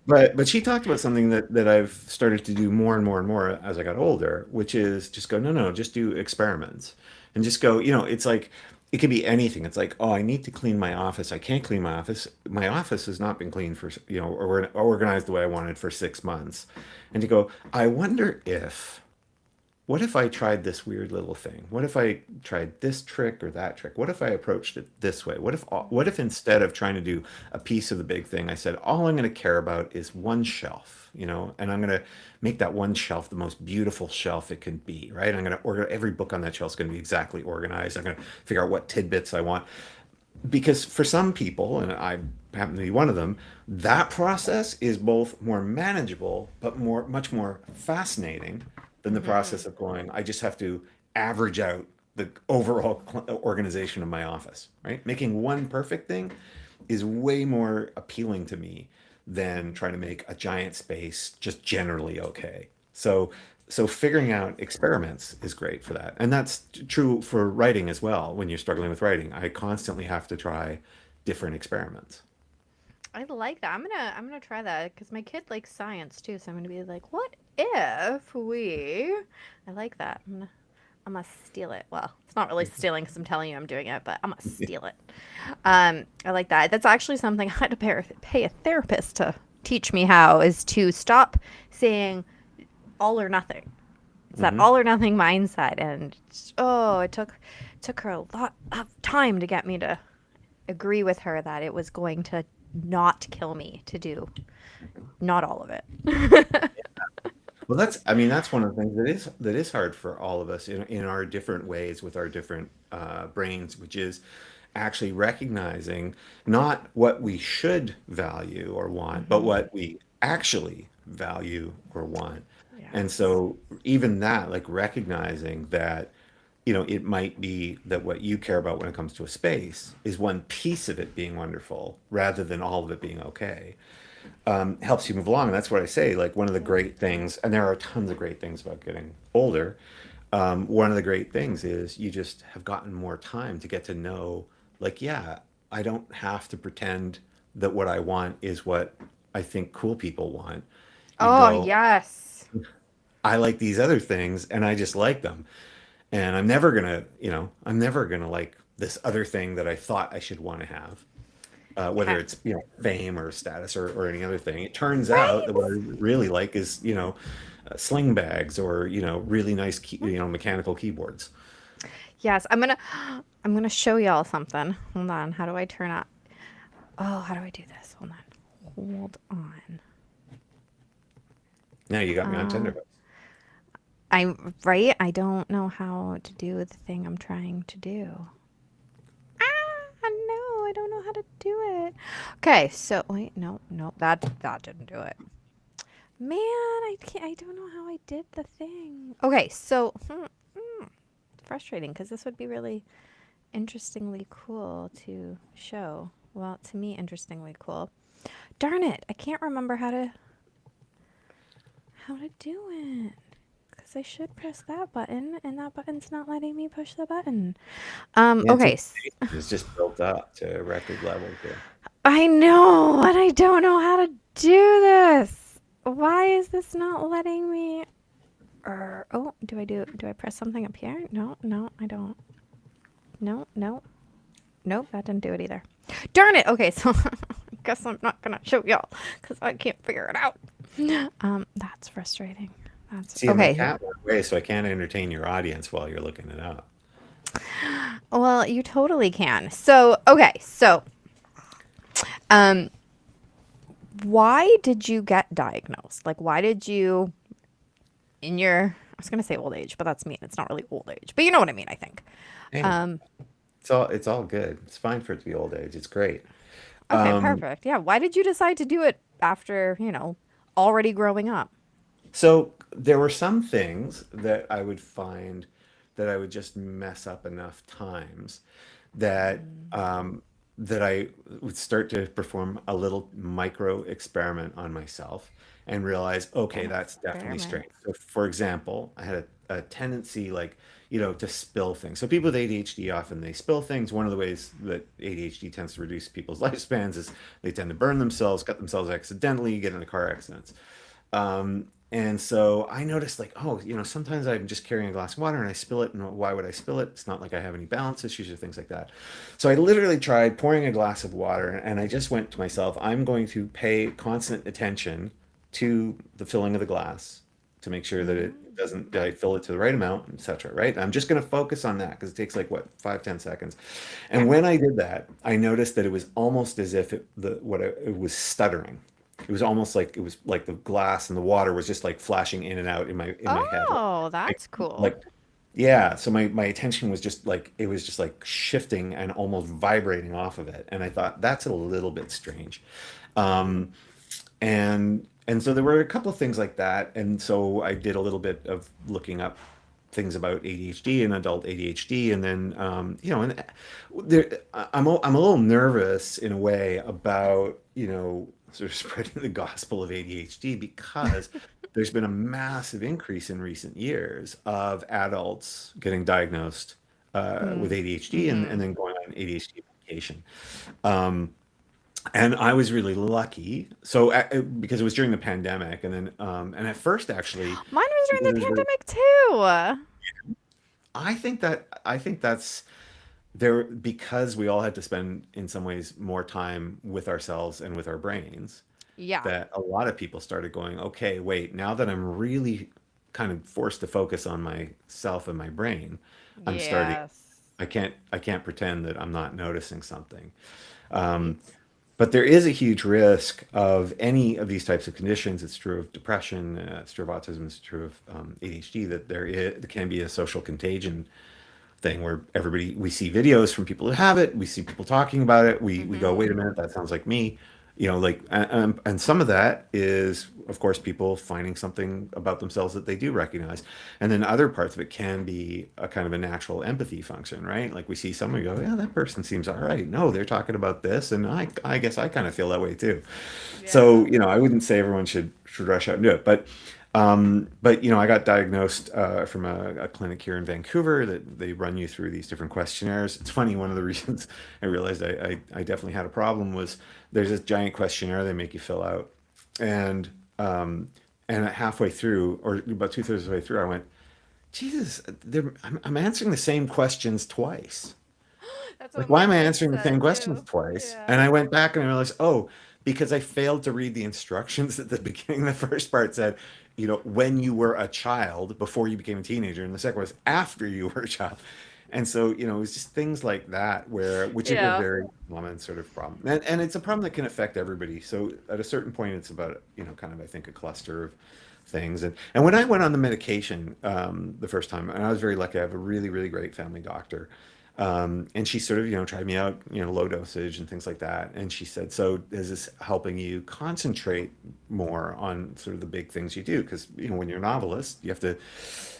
Speaker 2: but she talked about something that I've started to do more and more and more as I got older, which is just go, no, no, just do experiments, and just go. It's like it can be anything. It's like, oh, I need to clean my office. I can't clean my office. My office has not been cleaned for or organized the way I wanted for 6 months, and to go, I wonder if. What if I tried this weird little thing? What if I tried this trick or that trick? What if I approached it this way? What if instead of trying to do a piece of the big thing, I said, all I'm going to care about is one shelf, and I'm going to make that one shelf the most beautiful shelf it can be, right? I'm going to order every book on that shelf is going to be exactly organized. I'm going to figure out what tidbits I want. Because for some people, and I happen to be one of them, that process is both more manageable, but much more fascinating than the
Speaker 1: Hmm.
Speaker 2: process of going, I just have to average out the overall organization of my office, right? Making one perfect thing is way more appealing to me than trying to make a giant space just generally okay. So figuring out experiments is great for that. And that's true for writing as well. When you're struggling with writing, I constantly have to try different experiments.
Speaker 1: I like that. I'm gonna try that because my kid likes science too. So I'm gonna be like, what if we? I like that. I'm gonna steal it. Well, it's not really stealing because I'm telling you I'm doing it, but I'm gonna steal it. I like that. That's actually something I had to pay a therapist to teach me how, is to stop saying all or nothing. It's that all or nothing mindset, and it took her a lot of time to get me to agree with her that it was going to not kill me to do not all of it.
Speaker 2: Well, that's one of the things that is hard for all of us in our different ways with our different brains, which is actually recognizing not what we should value or want, but what we actually value or want. And
Speaker 1: Yes.
Speaker 2: so even that, like recognizing that, it might be that what you care about when it comes to a space is one piece of it being wonderful rather than all of it being okay, helps you move along. And that's what I say. Like one of the great things, and there are tons of great things about getting older. One of the great things is you just have gotten more time to get to know, like, yeah, I don't have to pretend that what I want is what I think cool people want. You can
Speaker 1: Oh,
Speaker 2: go,
Speaker 1: yes.
Speaker 2: I like these other things and I just like them. And I'm never gonna like this other thing that I thought I should want to have, whether
Speaker 1: Okay.
Speaker 2: it's fame or status or any other thing. It turns out
Speaker 1: Right.
Speaker 2: that what I really like is sling bags or really nice mechanical keyboards.
Speaker 1: Yes, I'm gonna show y'all something. Hold on. How do I turn up? Oh, how do I do this? Hold on. Hold on.
Speaker 2: Now you got me on
Speaker 1: Uh,
Speaker 2: tenderhooks.
Speaker 1: I'm right. I don't know how to do the thing I'm trying to do. No, I don't know how to do it. Okay, so wait, no, no, that didn't do it. Man, I can't. I don't know how I did the thing. Okay, so it's frustrating because this would be really interestingly cool to show. Well, to me, interestingly cool. Darn it! I can't remember how to do it. Because I should press that button, and that button's not letting me push the button. Okay.
Speaker 2: Anticipation is just built up to record levels here.
Speaker 1: I know, and I don't know how to do this. Why is this not letting me? Oh, do I press something up here? No, no, I don't. No, no, nope, that didn't do it either. Darn it. Okay, so I guess I'm not gonna show y'all because I can't figure it out. That's frustrating. That's
Speaker 2: See, and my
Speaker 1: okay.
Speaker 2: cat went away, so I can't entertain your audience while you're looking it up.
Speaker 1: Well, you totally can. So, okay, so um why did you get diagnosed? Like, why did you, in your, I was going to say old age, but that's mean. It's not really old age, but you know what I mean, I think.
Speaker 2: Hey,
Speaker 1: Um,
Speaker 2: it's all good. It's fine for it to be old age. It's great.
Speaker 1: okay,
Speaker 2: Um,
Speaker 1: perfect. Yeah. Why did you decide to do it after, already growing up?
Speaker 2: so there were some things that I would find that I would just mess up enough times that that I would start to perform a little micro experiment on myself and realize, okay, that's definitely
Speaker 1: Experiment.
Speaker 2: strange. So, for example, I had a tendency, like, to spill things. So people with ADHD often they spill things. One of the ways that ADHD tends to reduce people's lifespans is they tend to burn themselves, cut themselves accidentally, get into car accidents. And so I noticed, like, oh, sometimes I'm just carrying a glass of water and I spill it. And why would I spill it? It's not like I have any balance issues or things like that. So I literally tried pouring a glass of water and I just went to myself, I'm going to pay constant attention to the filling of the glass to make sure that it doesn't, that I fill it to the right amount, etc. Right? And I'm just going to focus on that because it takes like what, 5, 10 seconds.
Speaker 1: Yeah.
Speaker 2: And when I did that, I noticed that it was almost as if it was stuttering. It was almost like it was like the glass and the water was just like flashing in and out in my head.
Speaker 1: Oh,
Speaker 2: Like,
Speaker 1: that's cool.
Speaker 2: like yeah, so my attention was just like it was just like shifting and almost vibrating off of it. And I thought that's a little bit strange. Um, and so there were a couple of things like that. And so I did a little bit of looking up things about ADHD and adult ADHD, and then and I'm a little nervous in a way about sort of spreading the gospel of ADHD because there's been a massive increase in recent years of adults getting diagnosed with
Speaker 1: Mm.
Speaker 2: ADHD and
Speaker 1: Mm-hmm.
Speaker 2: then going on ADHD medication. Um, and I was really lucky. So because it was during the pandemic, and then and at first actually
Speaker 1: Mine was during
Speaker 2: it
Speaker 1: the
Speaker 2: was really
Speaker 1: pandemic too.
Speaker 2: I think that's there because we all had to spend in some ways more time with ourselves and with our brains,
Speaker 1: Yeah.
Speaker 2: that a lot of people started going, okay, wait, now that I'm really kind of forced to focus on myself and my brain, I'm starting,
Speaker 1: Yes.
Speaker 2: I can't pretend that I'm not noticing something. Um,
Speaker 1: Right.
Speaker 2: but there is a huge risk of any of these types of conditions. It's true of depression, it's true of autism, it's true of ADHD, that there can be a social contagion thing where we see videos from people who have it, we see people talking about it, we go, wait a
Speaker 1: Mm-hmm.
Speaker 2: minute, that sounds like me, like, and some of that is, of course, people finding something about themselves that they do recognize, and then other parts of it can be a kind of a natural empathy function, right? Like we see someone, we go, yeah, that person seems all right. No, they're talking about this, and I guess I kind of feel that way too.
Speaker 1: Yeah.
Speaker 2: So, I wouldn't say everyone should rush out and do it, but I got diagnosed from a clinic here in Vancouver that they run you through these different questionnaires. It's funny, one of the reasons I realized I definitely had a problem was there's this giant questionnaire they make you fill out, and um, and halfway through, or about two-thirds of the way through, I went, Jesus, I'm answering the same questions twice.
Speaker 1: That's
Speaker 2: Like,
Speaker 1: what
Speaker 2: why
Speaker 1: my
Speaker 2: am I
Speaker 1: kids
Speaker 2: answering the
Speaker 1: said
Speaker 2: same questions
Speaker 1: too.
Speaker 2: twice?
Speaker 1: Yeah.
Speaker 2: And I went back and I realized, oh, because I failed to read the instructions at the beginning. The first part said, when you were a child before you became a teenager, and the second was after you were a child. And so, it was just things like that which is a
Speaker 1: Yeah.
Speaker 2: very common sort of problem. And it's a problem that can affect everybody. So at a certain point, it's about, kind of, I think, a cluster of things. And when I went on the medication the first time, and I was very lucky, I have a really, really great family doctor. And she sort of, tried me out, low dosage and things like that. And she said, so is this helping you concentrate more on sort of the big things you do? Because, when you're a novelist, it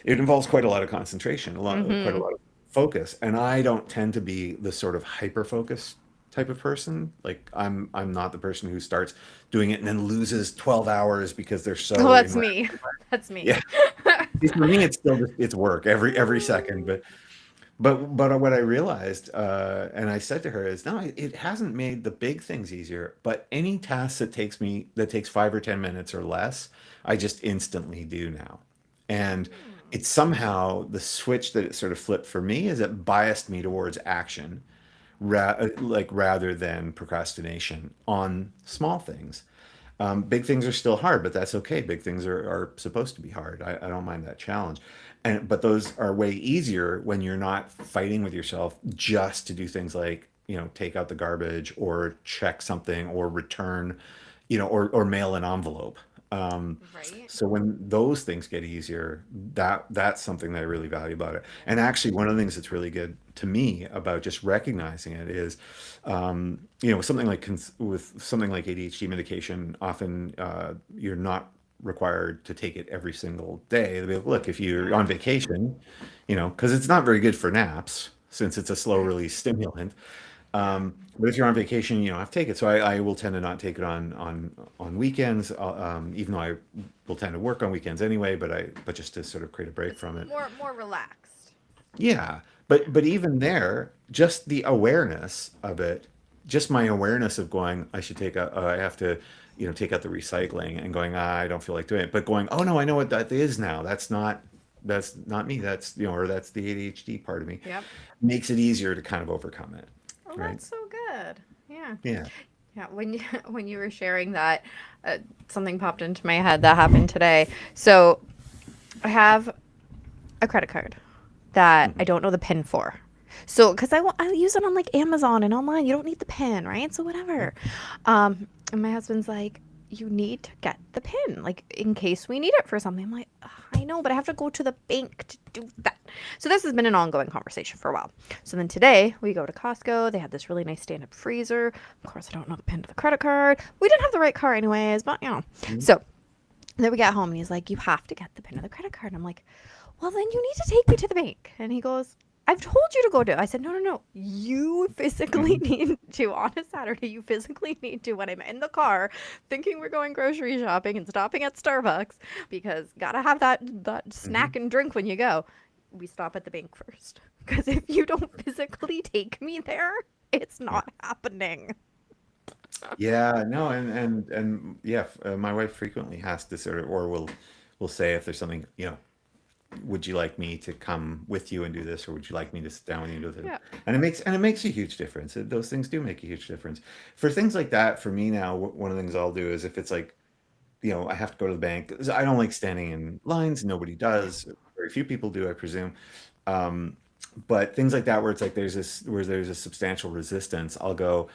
Speaker 2: involves quite a lot of concentration, quite a
Speaker 1: Mm-hmm.
Speaker 2: lot of focus. And I don't tend to be the sort of hyper focused type of person. Like I'm not the person who starts doing it and then loses 12 hours because they're
Speaker 1: Oh,
Speaker 2: so
Speaker 1: that's
Speaker 2: in.
Speaker 1: me. That's me.
Speaker 2: Yeah. For me, it's still just, it's work every second. But what I realized, and I said to her, is no, it hasn't made the big things easier. But any task that takes 5 or 10 minutes or less, I just instantly do now. And
Speaker 1: Hmm.
Speaker 2: it's somehow the switch that it sort of flipped for me is it biased me towards action, rather than procrastination on small things. Big things are still hard, but that's okay. Big things are supposed to be hard. I don't mind that challenge. But those are way easier when you're not fighting with yourself just to do things like, take out the garbage or check something or return, or mail an envelope. Um,
Speaker 1: Right.
Speaker 2: so when those things get easier, that's something that I really value about it. And actually, one of the things that's really good to me about just recognizing it is, with something like ADHD medication, often you're not required to take it every single day. They'll be like, look, if you're on
Speaker 1: Yeah.
Speaker 2: vacation, because it's not very good for naps since it's a slow release stimulant.
Speaker 1: Yeah.
Speaker 2: But if you're on vacation, you don't have to take it. So I will tend to not take it on weekends, even though I will tend to work on weekends anyway. But just to sort of create a break
Speaker 1: It's
Speaker 2: from it.
Speaker 1: more relaxed.
Speaker 2: Yeah, but even there, just the awareness of it, just my awareness of going, I have to, take out the recycling, and going, I don't feel like doing it, but going, oh no, I know what that is now. That's not me. Or that's the ADHD part of me.
Speaker 1: Yep.
Speaker 2: Makes it easier to kind of overcome it,
Speaker 1: Oh,
Speaker 2: right?
Speaker 1: that's so good. Yeah.
Speaker 2: Yeah.
Speaker 1: Yeah. When you when you were sharing that, something popped into my head that happened today. So I have a credit card that I
Speaker 2: Mhm.
Speaker 1: don't know the PIN for. So, because I use it on like Amazon and online, you don't need the PIN, right? So whatever. And my husband's like, you need to get the PIN, like in case we need it for something. I'm like, "Ugh, I know, but I have to go to the bank to do that. So this has been an ongoing conversation for a while. So then today we go to Costco. They had this really nice stand-up freezer. Of course, I don't know the PIN to the credit card. We didn't have the right car anyways, but
Speaker 2: Mhm.
Speaker 1: So then we get home and he's like, you have to get the PIN of the credit card. And I'm like, well, then you need to take me to the bank. And he goes, I've told you to go do it. I said, no, no, no. You physically
Speaker 2: Mhm.
Speaker 1: need to, on a Saturday, you physically need to, when I'm in the car thinking we're going grocery shopping and stopping at Starbucks, because gotta have that
Speaker 2: Mhm.
Speaker 1: snack and drink when you go. We stop at the bank first. Because if you don't physically take me there, it's
Speaker 2: Yeah.
Speaker 1: not happening.
Speaker 2: Yeah, no, and yeah, my wife frequently has to sort of, or will say if there's something, would you like me to come with you and do this, or would you like me to sit down with you and do this?
Speaker 1: Yeah.
Speaker 2: And it makes a huge difference. Those things do make a huge difference. For things like that, for me now, one of the things I'll do is if it's like, I have to go to the bank. 'Cause I don't like standing in lines. Nobody does. Very few people do, I presume. Um, but things like that, where there's a substantial resistance, I'll go,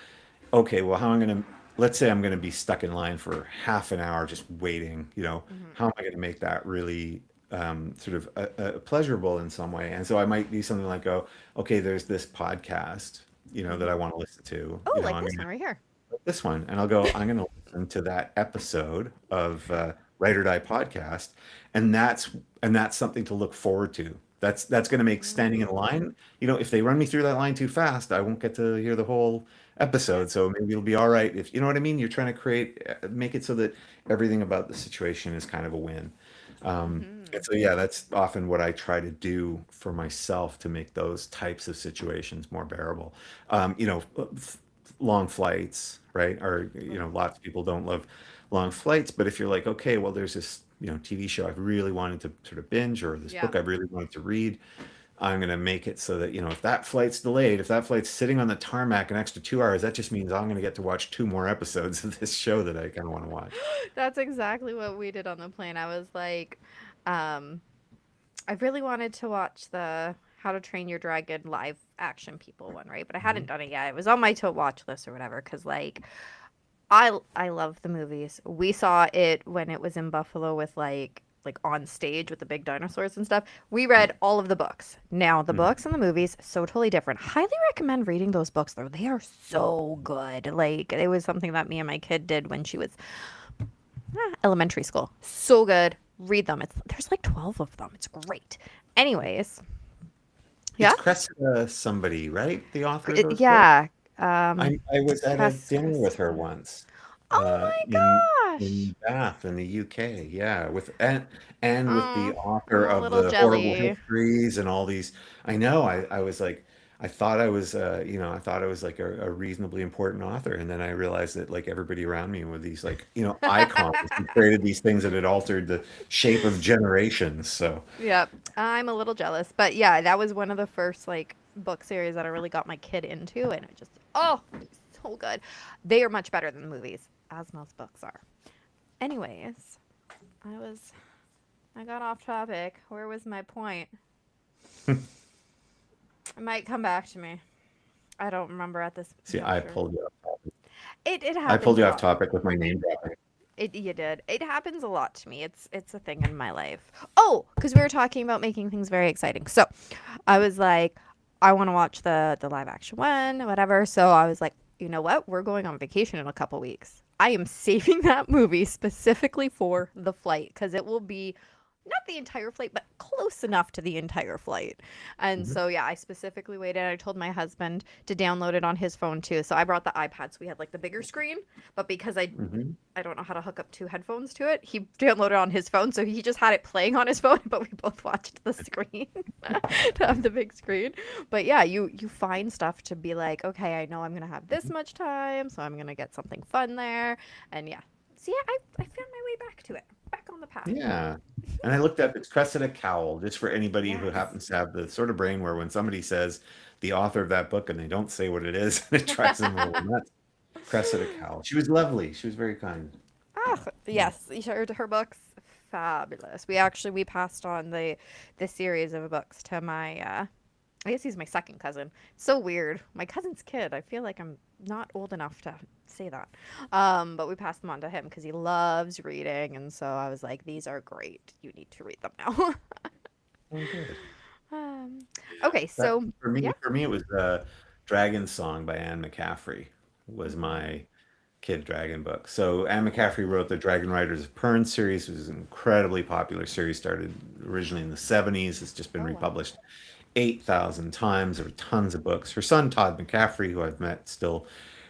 Speaker 2: okay, well, let's say I'm gonna be stuck in line for half an hour just waiting,
Speaker 1: Hmm.
Speaker 2: how am I gonna make that really sort of pleasurable in some way? And so I might do something like go, okay, there's this podcast, that
Speaker 1: Hmm.
Speaker 2: I want to listen to.
Speaker 1: Oh, like
Speaker 2: I'm
Speaker 1: this
Speaker 2: gonna
Speaker 1: one right here.
Speaker 2: this one, and I'll go, I'm gonna listen to that episode of Write or Die podcast, and that's something to look forward to. That's going to make standing in
Speaker 1: Mm.
Speaker 2: line. If they run me through that line too fast, I won't get to hear the whole
Speaker 1: Yeah.
Speaker 2: episode. So maybe it'll be all right if you know what I mean. You're trying to make it so that everything about the situation is kind of a win. And
Speaker 1: Hmm.
Speaker 2: so yeah, that's often what I try to do for myself to make those types of situations more bearable. Long flights, right? Or lots of people don't love long flights, but if you're like, okay, well, there's this TV show I've really wanted to sort of binge, or this
Speaker 1: Yeah.
Speaker 2: book I've really wanted to read, I'm going to make it so that if that flight's delayed, if that flight's sitting on the tarmac an extra 2 hours, that just means I'm going to get to watch two more episodes of this show that I kind of want to watch.
Speaker 1: That's exactly what we did on the plane. I was like, um, I really wanted to watch the How to Train Your Dragon live action people one, right? But I hadn't
Speaker 2: Mhm.
Speaker 1: done it yet. It was on my to watch list or whatever because like I love the movies. We saw it when it was in Buffalo with like on stage with the big dinosaurs and stuff. We read all of the books. Now the
Speaker 2: Mhm.
Speaker 1: books and the movies so totally different. Highly recommend reading those books though. They are so good. Like it was something that me and my kid did when she was elementary school. So good. Read them. There's like 12 of them. It's great. Anyways,
Speaker 2: It's
Speaker 1: yeah.
Speaker 2: Cressida somebody, right? The author of those books.
Speaker 1: Yeah.
Speaker 2: I was at a dinner with her
Speaker 1: Cressida.
Speaker 2: once,
Speaker 1: Oh
Speaker 2: in
Speaker 1: my gosh.
Speaker 2: Bath in the UK. Yeah, and with the
Speaker 1: Oh,
Speaker 2: author
Speaker 1: I'm a
Speaker 2: of
Speaker 1: little
Speaker 2: the horrible
Speaker 1: jelly.
Speaker 2: histories and all these. I know. I was like, I thought I was like a reasonably important author, and then I realized that like everybody around me were these like icons who created these things that had altered the shape of generations. So.
Speaker 1: Yep. I'm a little jealous. But yeah, that was one of the first like book series that I really got my kid into and it just so good. They are much better than the movies, as most books are. Anyways, I was I got off topic. Where was my point? It might come back to me. I don't remember at this
Speaker 2: See,
Speaker 1: juncture. It
Speaker 2: I
Speaker 1: happens
Speaker 2: pulled
Speaker 1: a
Speaker 2: you off
Speaker 1: lot.
Speaker 2: topic with my name dropping.
Speaker 1: It you did. It happens a lot to me. It's a thing in my life. Oh, because we were talking about making things very exciting. So, I was like, I want to watch the live action one, whatever. So I was like, you know what? We're going on vacation in a couple weeks. I am saving that movie specifically for the flight because it will be not the entire flight, but close enough to the entire flight. And
Speaker 2: Mhm.
Speaker 1: so, yeah, I specifically waited. I told my husband to download it on his phone too. So I brought the iPad, so we had like the bigger screen. But because
Speaker 2: Mhm.
Speaker 1: I don't know how to hook up two headphones to it. He downloaded on his phone, so he just had it playing on his phone, but we both watched the screen to have the big screen. But yeah, you find stuff to be like, okay, I know I'm gonna have this much time, so I'm gonna get something fun there, and yeah. So yeah, I found my way back to it, back on the path.
Speaker 2: Yeah. And I looked up, it's Cressida Cowell, just for anybody who
Speaker 1: Yes.
Speaker 2: happens to have the sort of brain where when somebody says the author of that book and they don't say what it is, it drives them a little nuts. Cressida Cowell. She was lovely. She was very kind.
Speaker 1: Ah,
Speaker 2: Mm.
Speaker 1: yes, her books fabulous. We passed on the series of books to my I guess he's my second cousin. So weird. My cousin's kid. I feel like I'm not old enough to say that. But we passed them on to him because he loves reading, and so I was like, "These are great. You need to read them now."
Speaker 2: Oh, good.
Speaker 1: um, okay,
Speaker 2: That
Speaker 1: so yeah.
Speaker 2: for me, it was Dragon Song by Anne McCaffrey was
Speaker 1: Hmm.
Speaker 2: my kid dragon book. So Anne McCaffrey wrote the Dragon Riders of Pern series, which is an incredibly popular series, started originally in the 70s. It's just been
Speaker 1: Oh wow.
Speaker 2: republished 8,000 times. There were tons of books. Her son, Todd McCaffrey, who I've met, still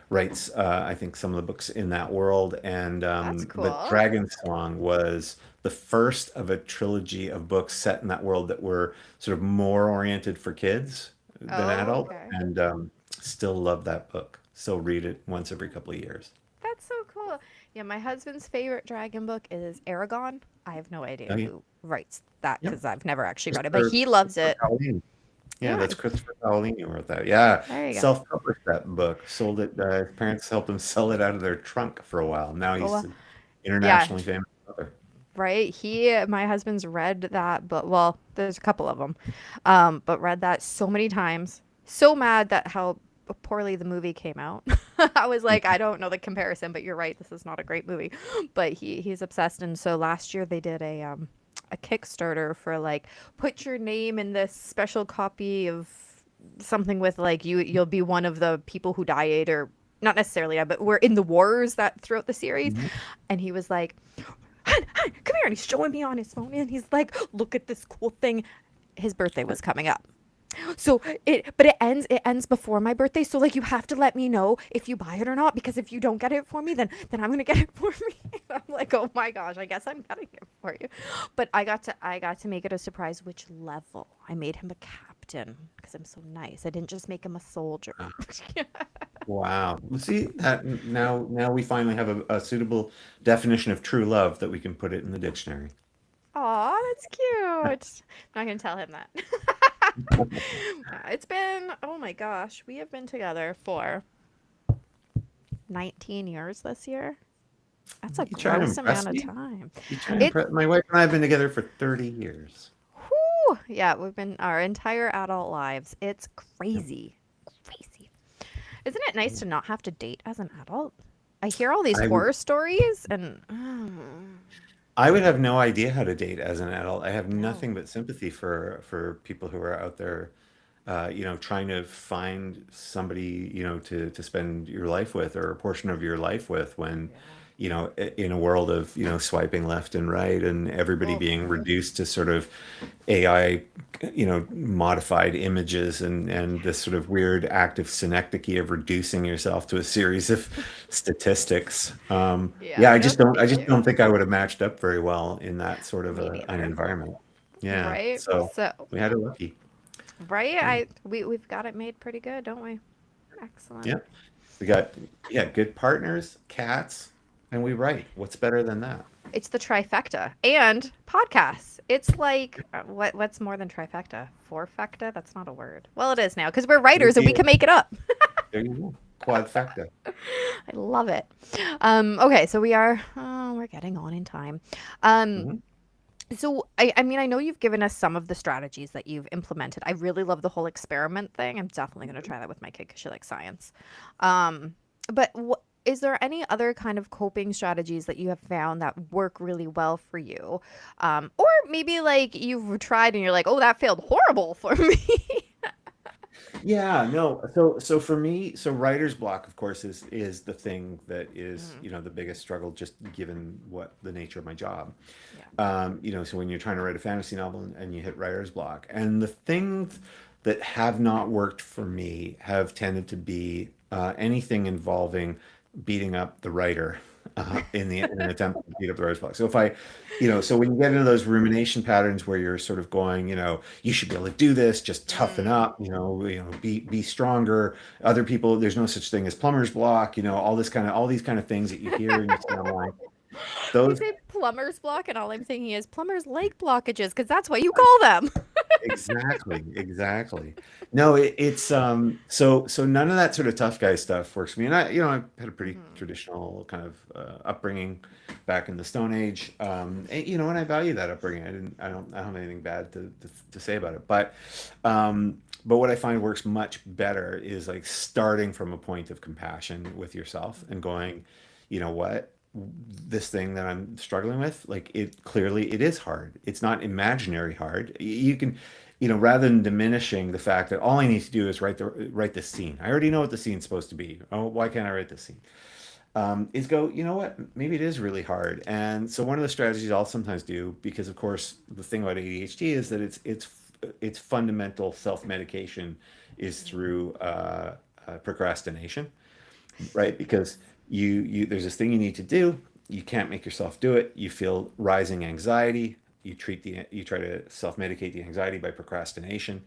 Speaker 2: writes, I think, some of the books in that world. And
Speaker 1: That's
Speaker 2: but
Speaker 1: cool.
Speaker 2: Dragon Song was the first of a trilogy of books set in that world that were sort of more oriented for kids than
Speaker 1: Oh,
Speaker 2: adults.
Speaker 1: okay.
Speaker 2: And still love that book. Still read it once every couple of years.
Speaker 1: That's so cool. Yeah, my husband's favorite dragon book is Aragon. I have no idea
Speaker 2: Oh, yeah.
Speaker 1: who writes that
Speaker 2: Yep.
Speaker 1: because I've never actually read it, but
Speaker 2: Christopher,
Speaker 1: he loves
Speaker 2: Christopher
Speaker 1: it.
Speaker 2: Paolini. Yeah,
Speaker 1: Yeah,
Speaker 2: that's Christopher Paolini who wrote that. Yeah,
Speaker 1: there you go.
Speaker 2: self-published that book. Sold it. His parents helped him sell it out of their trunk for a while. Now
Speaker 1: Oh,
Speaker 2: he's an
Speaker 1: yeah,
Speaker 2: internationally famous author.
Speaker 1: right. My husband's read that, but well, there's a couple of them, but read that so many times. So mad that how poorly the movie came out. I was like, I don't know the comparison, but you're right. This is not a great movie. But he's obsessed, and so last year they did a Kickstarter for like put your name in this special copy of something with like you'll be one of the people who died or not necessarily died, but we're in the wars that throughout the series.
Speaker 2: Mhm.
Speaker 1: And he was like, "Hun, hun, come here," and he's showing me on his phone, and he's like, look at this cool thing. His birthday was coming up. So it ends before my birthday. So like you have to let me know if you buy it or not, because if you don't get it for me, then I'm gonna get it for me. I'm like, oh my gosh, I guess I'm getting it for you. But I got to make it a surprise which level. I made him a captain because I'm so nice. I didn't just make him a soldier.
Speaker 2: Wow. Well, see that now we finally have a suitable definition of true love that we can put it in the dictionary.
Speaker 1: Aw, that's cute. I'm not gonna tell him that. It's been, oh my gosh, we have been together for 19 years this year. That's a
Speaker 2: You trying to
Speaker 1: gross
Speaker 2: impress
Speaker 1: amount of
Speaker 2: me?
Speaker 1: time.
Speaker 2: You trying to
Speaker 1: It,
Speaker 2: impress? My wife and I have been together for 30 years.
Speaker 1: whew, yeah, we've been our entire adult lives. It's
Speaker 2: Yep.
Speaker 1: crazy. Crazy. Isn't it nice to not have to date as an adult? I hear all these
Speaker 2: I would
Speaker 1: horror stories and
Speaker 2: I would have no idea how to date as an adult. I have
Speaker 1: no.
Speaker 2: nothing but sympathy for people who are out there, trying to find somebody, to spend your life with or a portion of your life with when,
Speaker 1: Yeah.
Speaker 2: in a world of, swiping left and right and everybody
Speaker 1: Oh,
Speaker 2: being reduced to sort of AI, modified images and this sort of weird active synecdoche of reducing yourself to a series of statistics. Yeah,
Speaker 1: yeah.
Speaker 2: I
Speaker 1: No,
Speaker 2: just don't, I
Speaker 1: thank
Speaker 2: just
Speaker 1: you.
Speaker 2: don't think I would have matched up very well in that sort of
Speaker 1: Me
Speaker 2: an
Speaker 1: neither.
Speaker 2: environment. Yeah,
Speaker 1: Right?
Speaker 2: so
Speaker 1: So,
Speaker 2: we had it lucky.
Speaker 1: right?
Speaker 2: Yeah,
Speaker 1: We've got it made pretty good, don't we? Excellent.
Speaker 2: yeah. We got good partners, cats, and we write. What's better than that?
Speaker 1: It's the trifecta and podcasts. It's like what's more than trifecta? Fourfecta? That's not a word. Well, it is now because we're writers and we can make it up.
Speaker 2: There you go. Quadfecta.
Speaker 1: I love it. Okay, so we're getting on in time. Um,
Speaker 2: Hmm.
Speaker 1: so I mean I know you've given us some of the strategies that you've implemented. I really love the whole experiment thing. I'm definitely going to try that with my kid because she likes science. Um, but is there any other kind of coping strategies that you have found that work really well for you? Or maybe like you've tried and you're like, oh, that failed horrible for me.
Speaker 2: Yeah, no. So for me, so writer's block, of course, is the thing that is,
Speaker 1: Mm,
Speaker 2: the biggest struggle, just given what the nature of my job.
Speaker 1: yeah.
Speaker 2: So when you're trying to write a fantasy novel and you hit writer's block, and the things that have not worked for me have tended to be anything involving beating up the writer in an attempt to beat up the writer's block. So if I, so when you get into those rumination patterns where you're sort of going, you should be able to do this, just toughen
Speaker 1: Mm.
Speaker 2: up, be stronger. Other people, there's no such thing as plumber's block, all these kind of things that you hear and you see online.
Speaker 1: You
Speaker 2: Those
Speaker 1: say plumber's block, and all I'm thinking is plumber's leg blockages because that's what you call them.
Speaker 2: Exactly, exactly. No, so none of that sort of tough guy stuff works for me. And I had a pretty
Speaker 1: Hmm.
Speaker 2: traditional kind of upbringing back in the Stone Age. And I value that upbringing. I don't have anything bad to say about it. But what I find works much better is like starting from a point of compassion with yourself and going, you know what? This thing that I'm struggling with, like it is hard. It's not imaginary hard. You can, rather than diminishing the fact that all I need to do is write this scene. I already know what the scene's supposed to be. Oh, why can't I write this scene? Is go, you know what? Maybe it is really hard. And so one of the strategies I'll sometimes do, because of course the thing about ADHD is that it's fundamental self-medication is through procrastination, right? Because you there's this thing you need to do, you can't make yourself do it, you feel rising anxiety, you try to self-medicate the anxiety by procrastination,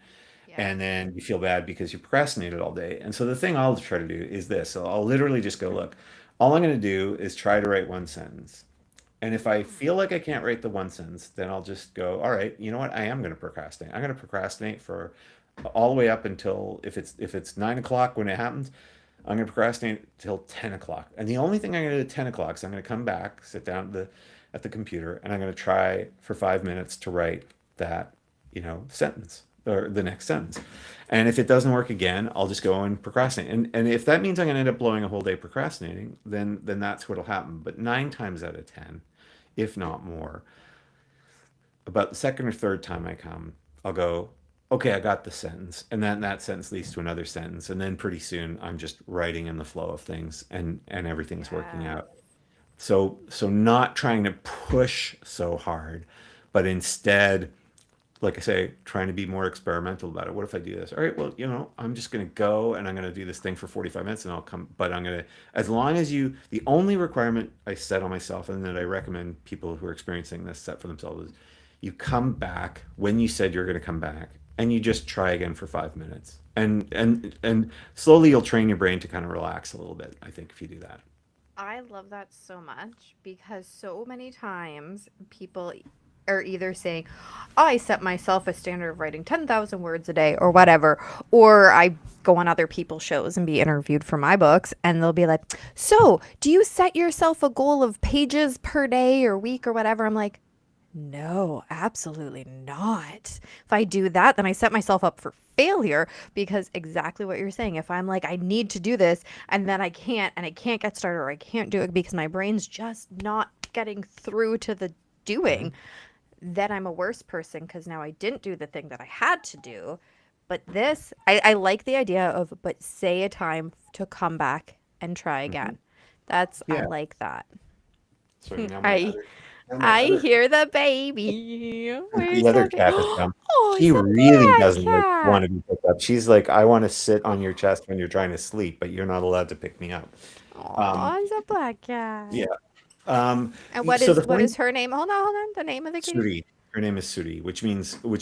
Speaker 1: Yeah.
Speaker 2: and then you feel bad because you procrastinated all day. And so the thing I'll try to do is this. So I'll literally just go, look, All I'm going to do is try to write one sentence. And if I feel like I can't write the one sentence, then I'll just go, all right, you know what? I am going to procrastinate. I'm going to procrastinate for all the way up until if it's 9 o'clock when it happens, I'm going to procrastinate till 10 o'clock. And the only thing I'm going to do at 10 o'clock is I'm going to come back, sit down at the computer, and I'm going to try for 5 minutes to write that, sentence or the next sentence. And if it doesn't work again, I'll just go and procrastinate. And if that means I'm going to end up blowing a whole day procrastinating, then that's what'll happen. But 9 times out of 10, if not more, about the second or third time I come, I'll go, okay, I got the sentence. And then that sentence leads to another sentence. And then pretty soon I'm just writing in the flow of things and everything's working
Speaker 1: Yes.
Speaker 2: out. So not trying to push so hard, but instead, like I say, trying to be more experimental about it. What if I do this? All right, well, I'm just going to go and I'm going to do this thing for 45 minutes and I'll come, but I'm going to, as long as the only requirement I set on myself and that I recommend people who are experiencing this set for themselves is you come back when you said you're going to come back and you just try again for 5 minutes. And slowly you'll train your brain to kind of relax a little bit, I think, if you do that.
Speaker 1: I love that so much because so many times people are either saying, "Oh, I set myself a standard of writing 10,000 words a day or whatever," or I go on other people's shows and be interviewed for my books and they'll be like, "So, do you set yourself a goal of pages per day or week or whatever?" I'm like, no, absolutely not. If I do that, then I set myself up for failure because exactly what you're saying. If I'm like, I need to do this and then I can't and I can't get started or I can't do it because my brain's just not getting through to the
Speaker 2: Mhm.
Speaker 1: doing, then I'm a worse person because now I didn't do the thing that I had to do. But this, I like the idea of, but say a time to come back and try
Speaker 2: Mhm.
Speaker 1: again. I
Speaker 2: Yeah.
Speaker 1: like that.
Speaker 2: So now my
Speaker 1: I
Speaker 2: other, now my
Speaker 1: I
Speaker 2: other
Speaker 1: hear the baby.
Speaker 2: the
Speaker 1: Where's
Speaker 2: other
Speaker 1: the baby?
Speaker 2: cat has come.
Speaker 1: Oh,
Speaker 2: She
Speaker 1: it's a
Speaker 2: really
Speaker 1: black
Speaker 2: doesn't like want
Speaker 1: cat.
Speaker 2: to be picked up. She's like, I want to sit on your chest when you're trying to sleep, but you're not allowed to pick me up. Um,
Speaker 1: Oh, it's a black cat.
Speaker 2: yeah. Um,
Speaker 1: And
Speaker 2: so the
Speaker 1: what
Speaker 2: funny
Speaker 1: is her name? Hold on. The name of the kitty.
Speaker 2: Suri, her name is Suri, which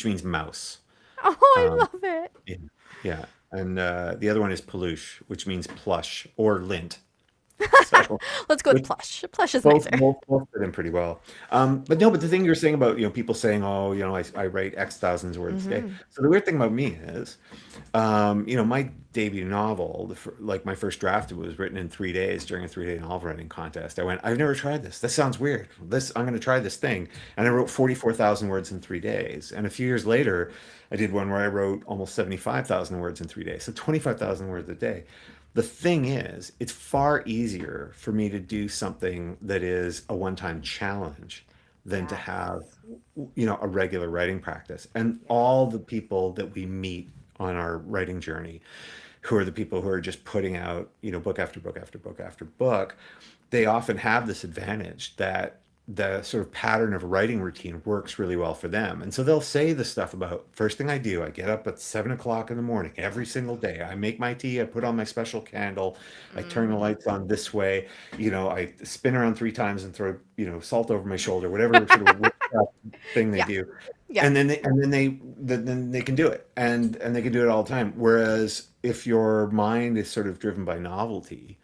Speaker 2: means mouse.
Speaker 1: Oh,
Speaker 2: Um,
Speaker 1: I love it.
Speaker 2: yeah, yeah. And the other one is Peluche, which means plush or lint. So,
Speaker 1: Let's go with
Speaker 2: which
Speaker 1: plush. Plush is
Speaker 2: both
Speaker 1: nicer.
Speaker 2: both both fit in pretty well. But no, but the thing you're saying about people saying, oh, I write X thousands of words a day.
Speaker 1: Mm-hmm.
Speaker 2: So the weird thing about me is, my debut novel, like my first draft, was written in 3 days during a 3-day novel writing contest. I went, I've never tried this. This sounds weird. I'm going to try this thing, and I wrote 44,000 words in 3 days. And a few years later, I did one where I wrote almost 75,000 words in 3 days, so 25,000 words a day. The thing is, it's far easier for me to do something that is a one-time challenge than to have,
Speaker 1: Yes.
Speaker 2: a regular writing practice. And all the people that we meet on our writing journey, who are the people who are just putting out, book after book after book after book, they often have this advantage that the sort of pattern of writing routine works really well for them. And so they'll say the stuff about first thing I do, I get up at 7 o'clock in the morning every single day. I make my tea, I put on my special candle, I turn the
Speaker 1: Mm-hmm.
Speaker 2: lights on this way, I spin around 3 times and throw, salt over my shoulder, whatever sort of witchcraft thing they
Speaker 1: Yeah.
Speaker 2: do.
Speaker 1: Yeah.
Speaker 2: And then they can do it. And they can do it all the time. Whereas if your mind is sort of driven by novelty,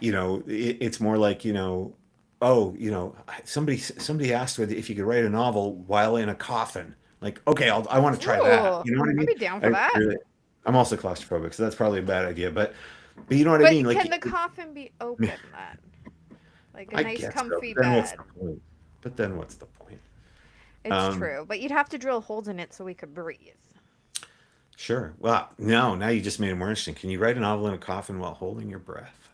Speaker 2: it's more like, oh, somebody asked whether if you could write a novel while in a coffin. Like, okay, I want to try that.
Speaker 1: Ooh,
Speaker 2: You know what I
Speaker 1: I'd
Speaker 2: mean?
Speaker 1: be down for
Speaker 2: I
Speaker 1: that.
Speaker 2: really, I'm also claustrophobic, so that's probably a bad idea. But you know what I
Speaker 1: But
Speaker 2: mean?
Speaker 1: can
Speaker 2: Like,
Speaker 1: the coffin be open then? Like a
Speaker 2: I
Speaker 1: nice
Speaker 2: guess so.
Speaker 1: comfy
Speaker 2: But then what's
Speaker 1: bed.
Speaker 2: the point? But then what's the point?
Speaker 1: It's
Speaker 2: Um,
Speaker 1: true, but you'd have to drill holes in it so we could breathe.
Speaker 2: sure. Well, no, now you just made it more interesting. Can you write a novel in a coffin while holding your breath?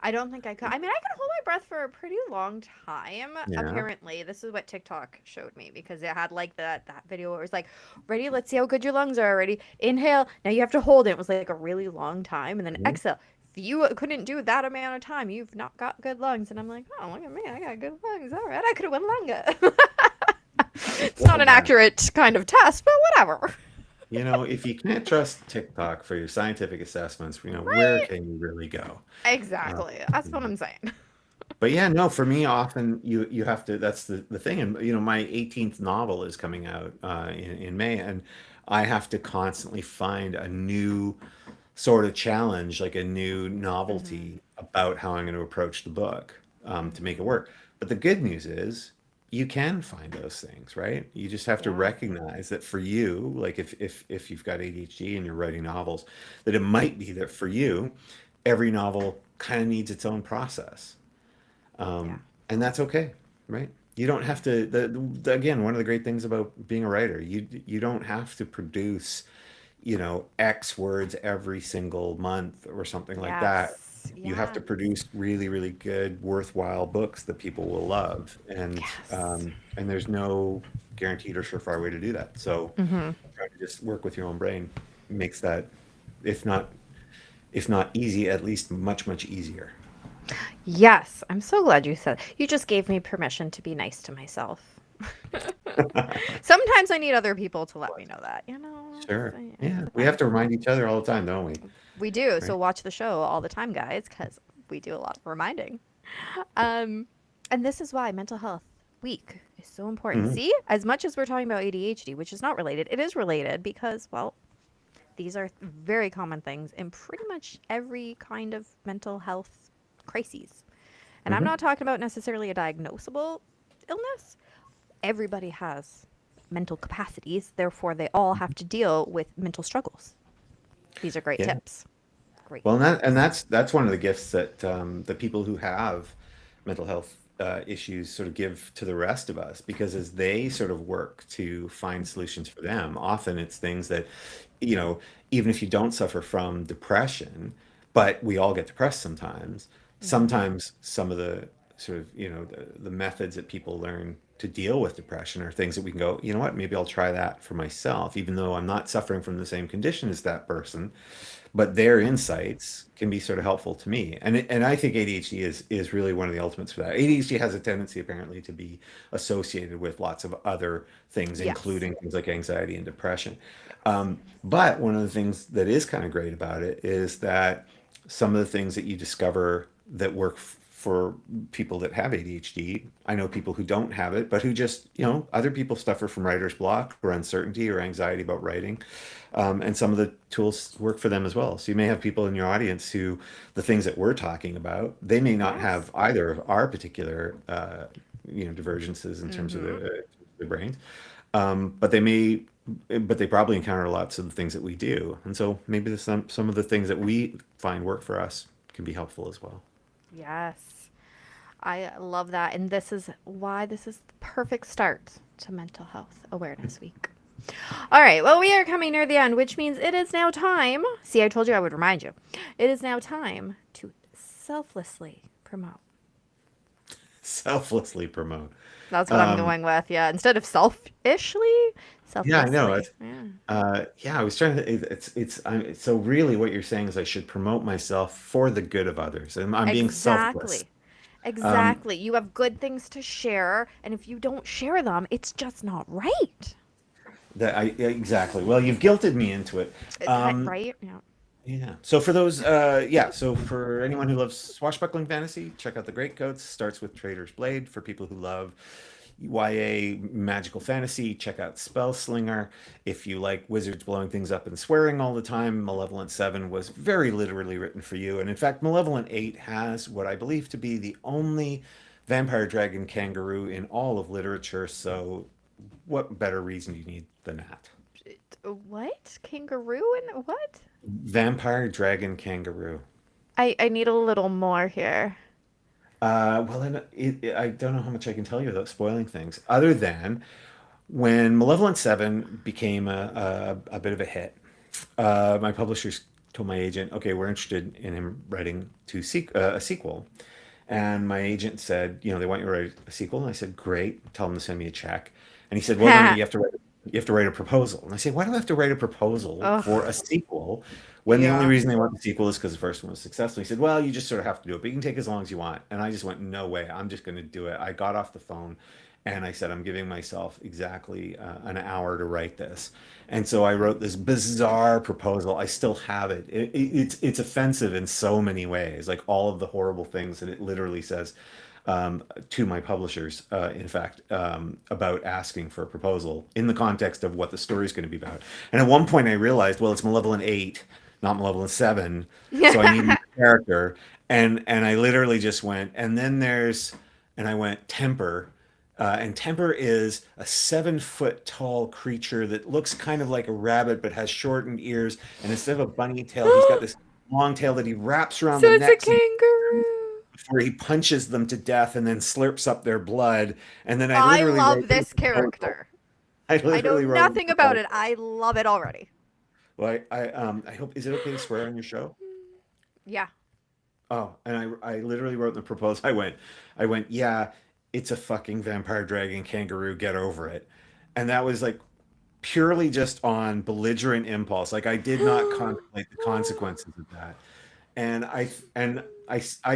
Speaker 1: I don't think I could. I mean, I could hold my breath for a pretty long time.
Speaker 2: Yeah.
Speaker 1: Apparently, this is what TikTok showed me because it had like that video where it was like, "Ready? Let's see how good your lungs are. Ready? Inhale. Now you have to hold it." It was like a really long time, and then
Speaker 2: Mhm.
Speaker 1: exhale. If you couldn't do that amount of time, you've not got good lungs. And I'm like, oh, look at me, I got good lungs. All right, I could have went longer. It's not
Speaker 2: Well,
Speaker 1: an
Speaker 2: then.
Speaker 1: accurate kind of test, but whatever.
Speaker 2: If you can't trust TikTok for your scientific assessments, where
Speaker 1: Right?
Speaker 2: can you really go? Uh,
Speaker 1: Exactly. That's
Speaker 2: you
Speaker 1: what
Speaker 2: know.
Speaker 1: I'm saying.
Speaker 2: But yeah, no, for me, often you have to. That's the thing, and my 18th novel is coming out in May, and I have to constantly find a new sort of challenge, like a new
Speaker 1: Hmm.
Speaker 2: novelty about how I'm going to approach the book to make it work. But the good news is you can find those things, right? You just have to
Speaker 1: Yeah.
Speaker 2: recognize that for you, like if you've got ADHD and you're writing novels, that it might be that for you, every novel kind of needs its own process.
Speaker 1: Yeah.
Speaker 2: And that's okay, right? You don't have to, again, one of the great things about being a writer, you don't have to produce, X words every single month or something like that.
Speaker 1: Yes.
Speaker 2: You have
Speaker 1: Yeah.
Speaker 2: to produce really, really good, worthwhile books that people will love.
Speaker 1: Yes.
Speaker 2: And there's no guaranteed or surefire way to do that. So
Speaker 1: Hmm.
Speaker 2: trying to just work with your own brain makes that, if not, if not easy, at least much, much easier.
Speaker 1: Yes. I'm so glad you said. You just gave me permission to be nice to myself. Sometimes I need other people to let me know that,
Speaker 2: Sure.
Speaker 1: It
Speaker 2: Yeah. We have
Speaker 1: depends.
Speaker 2: to remind each other all the time, don't we?
Speaker 1: We do. So
Speaker 2: Right.
Speaker 1: watch the show all the time, guys, because we do a lot of reminding. Um, and this is why mental health week is so important.
Speaker 2: Mhm.
Speaker 1: See, as much as we're talking about ADHD, which is not related, it is related because, well, these are very common things in pretty much every kind of mental health crises. And I'm
Speaker 2: Mhm.
Speaker 1: not talking about necessarily a diagnosable illness. Everybody has mental capacities, therefore, they all have to deal with mental struggles. These are great
Speaker 2: Yeah.
Speaker 1: tips. Great
Speaker 2: Well, and
Speaker 1: tips.
Speaker 2: that's one of the gifts that the people who have mental health issues sort of give to the rest of us, because as they sort of work to find solutions for them, often it's things that, you know, even if you don't suffer from depression, but we all get depressed sometimes.
Speaker 1: Hmm.
Speaker 2: Sometimes some of the sort of, the methods that people learn to deal with depression are things that we can go, you know what, maybe I'll try that for myself, even though I'm not suffering from the same condition as that person, but their insights can be sort of helpful to me. And I think ADHD is really one of the ultimates for that. ADHD has a tendency apparently to be associated with lots of other things,
Speaker 1: Yes.
Speaker 2: including things like anxiety and depression. But one of the things that is kind of great about it is that some of the things that you discover that work for people that have ADHD. I know people who don't have it, but who just, other people suffer from writer's block or uncertainty or anxiety about writing. And some of the tools work for them as well. So you may have people in your audience who the things that we're talking about, they may not
Speaker 1: Yes.
Speaker 2: have either of our particular, divergences in terms of
Speaker 1: Hmm.
Speaker 2: the brains, but but they probably encounter lots of the things that we do. And so maybe some of the things that we find work for us can be helpful as well.
Speaker 1: Yes. I love that. And this is why this is the perfect start to Mental Health Awareness Week. All right. Well, we are coming near the end, which means it is now time. See, I told you I would remind you. It is now time to selflessly promote.
Speaker 2: Selflessly promote.
Speaker 1: That's what I'm
Speaker 2: Um,
Speaker 1: going with. Yeah. Instead of selfishly,
Speaker 2: yeah, I know.
Speaker 1: selflessly. Yeah.
Speaker 2: Yeah, I was trying to. So really, what you're saying is I should promote myself for the good of others, and I'm being selfless.
Speaker 1: Exactly.
Speaker 2: Um,
Speaker 1: Exactly. You have good things to share, and if you don't share them, it's just not right.
Speaker 2: yeah, exactly. Well, you've guilted me into it. Um,
Speaker 1: Right? Yeah.
Speaker 2: yeah. So for those, So for anyone who loves swashbuckling fantasy, check out the Greatcoats. Starts with Trader's Blade. For people who love YA magical fantasy, check out Spellslinger. If you like wizards blowing things up and swearing all the time, Malevolent 7 was very literally written for you. And in fact, Malevolent 8 has what I believe to be the only vampire dragon kangaroo in all of literature. So what better reason do you need than that?
Speaker 1: What? Kangaroo and what?
Speaker 2: Vampire dragon kangaroo.
Speaker 1: I need a little more here.
Speaker 2: Well, then I don't know how much I can tell you without spoiling things, other than when Malevolent 7 became a bit of a hit, my publishers told my agent, okay, we're interested in him writing a sequel. And my agent said, they want you to write a sequel. And I said, great, tell them to send me a check. And he said, well, no, you have to write a proposal. And I said, why do I have to write a proposal
Speaker 1: Ugh.
Speaker 2: for a sequel when the only
Speaker 1: Yeah.
Speaker 2: reason they want the sequel is because the first one was successful? He said, well, you just sort of have to do it, but you can take as long as you want. And I just went, no way, I'm just going to do it. I got off the phone and I said, I'm giving myself exactly an hour to write this. And so I wrote this bizarre proposal. I still have it. It's offensive in so many ways, like all of the horrible things that it literally says to my publishers, in fact, about asking for a proposal in the context of what the story is going to be about. And at one point, I realized, well, it's Malevolent 8. not Malevolent 7. So I need a character. And I literally just went, and then and I went Temper. And Temper is a 7-foot tall creature that looks kind of like a rabbit, but has shortened ears. And instead of a bunny tail, he's got this long tail that he wraps around
Speaker 1: So
Speaker 2: the
Speaker 1: it's a
Speaker 2: necks
Speaker 1: kangaroo.
Speaker 2: before he punches them to death and then slurps up their blood. And then I
Speaker 1: I
Speaker 2: literally
Speaker 1: love
Speaker 2: wrote
Speaker 1: this character.
Speaker 2: I
Speaker 1: I know
Speaker 2: literally wrote
Speaker 1: nothing about it. I love it already.
Speaker 2: Well, I hope, is it okay to swear on your show?
Speaker 1: Yeah.
Speaker 2: Oh, and I literally wrote in the proposal. I went, yeah, it's a fucking vampire dragon kangaroo. Get over it. And that was like purely just on belligerent impulse. Like I did not contemplate the consequences of that. And I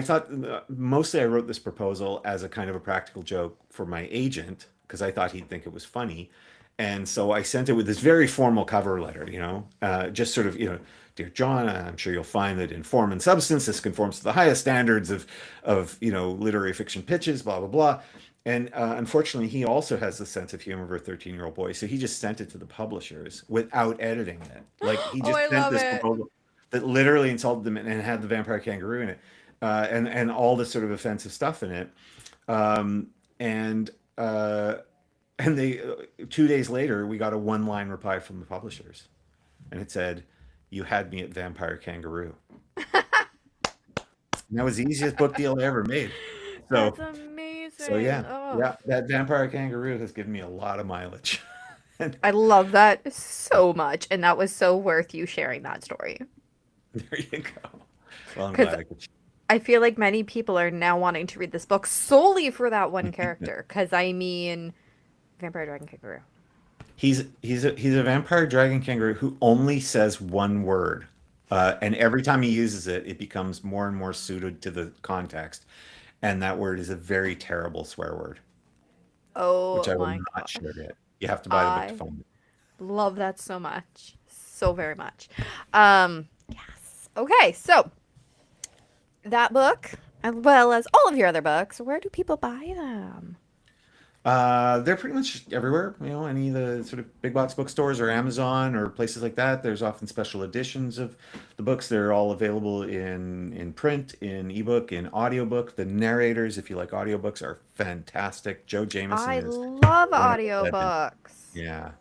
Speaker 2: thought mostly I wrote this proposal as a kind of a practical joke for my agent because I thought he'd think it was funny. And so I sent it with this very formal cover letter, just sort of, dear John, I'm sure you'll find that in form and substance, this conforms to the highest standards of literary fiction pitches, blah, blah, blah. And unfortunately, he also has the sense of humor of a 13-year-old boy. So he just sent it to the publishers without editing it. Like he just
Speaker 1: I
Speaker 2: sent
Speaker 1: love
Speaker 2: this
Speaker 1: it.
Speaker 2: proposal that literally insulted them and had the vampire kangaroo in it, and all this sort of offensive stuff in it. Um, and uh, and they 2 days later, we got a one-line reply from the publishers, and it said, "You had me at vampire kangaroo." And that was the easiest book deal I ever made.
Speaker 1: That's
Speaker 2: So
Speaker 1: amazing.
Speaker 2: yeah,
Speaker 1: Oh.
Speaker 2: yeah, that vampire kangaroo has given me a lot of mileage. And
Speaker 1: I love that so much. And that was so worth you sharing that story.
Speaker 2: there you go. Well, I'm
Speaker 1: Because
Speaker 2: glad I could.
Speaker 1: I feel like many people are now wanting to read this book solely for that one character. Because I mean, Vampire Dragon Kangaroo.
Speaker 2: He's a vampire dragon kangaroo who only says one word, and every time he uses it, it becomes more and more suited to the context. And that word is a very terrible swear word, which
Speaker 1: Oh
Speaker 2: I will
Speaker 1: my
Speaker 2: not
Speaker 1: gosh.
Speaker 2: share yet. You have to buy the book to
Speaker 1: I
Speaker 2: find it.
Speaker 1: love that so much. So very much. Yes. Okay, so that book, as well as all of your other books, where do people buy them?
Speaker 2: They're pretty much everywhere, any of the sort of big box bookstores or Amazon or places like that. There's often special editions of the books. They're all available in print, in ebook, in audiobook. The narrators, if you like audiobooks, are fantastic. Joe Jameson
Speaker 1: I
Speaker 2: is
Speaker 1: love
Speaker 2: one of the legends.
Speaker 1: audiobooks.
Speaker 2: Yeah,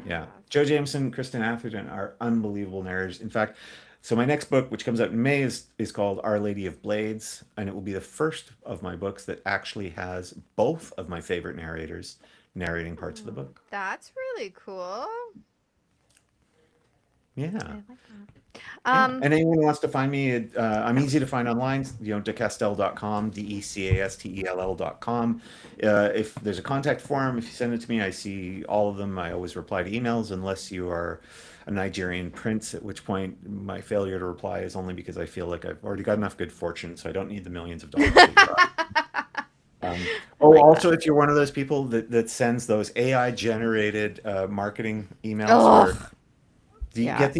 Speaker 2: yeah.
Speaker 1: Yes.
Speaker 2: Joe Jameson, Kristen Atherton are unbelievable narrators. In fact, so my next book, which comes out in May, is called Our Lady of Blades, and it will be the first of my books that actually has both of my favorite narrators narrating parts of the book.
Speaker 1: That's really cool. I
Speaker 2: Yeah,
Speaker 1: like that.
Speaker 2: yeah.
Speaker 1: Um,
Speaker 2: And anyone who wants to find me, I'm easy to find online, decastell.com, decastell.com. If there's a contact form, if you send it to me, I see all of them. I always reply to emails unless you are a Nigerian prince, at which point my failure to reply is only because I feel like I've already got enough good fortune, so I don't need the millions of dollars that you're
Speaker 1: I like that.
Speaker 2: also, if you're one of those people that sends those AI generated marketing emails
Speaker 1: Oh,
Speaker 2: where do you
Speaker 1: yeah.
Speaker 2: get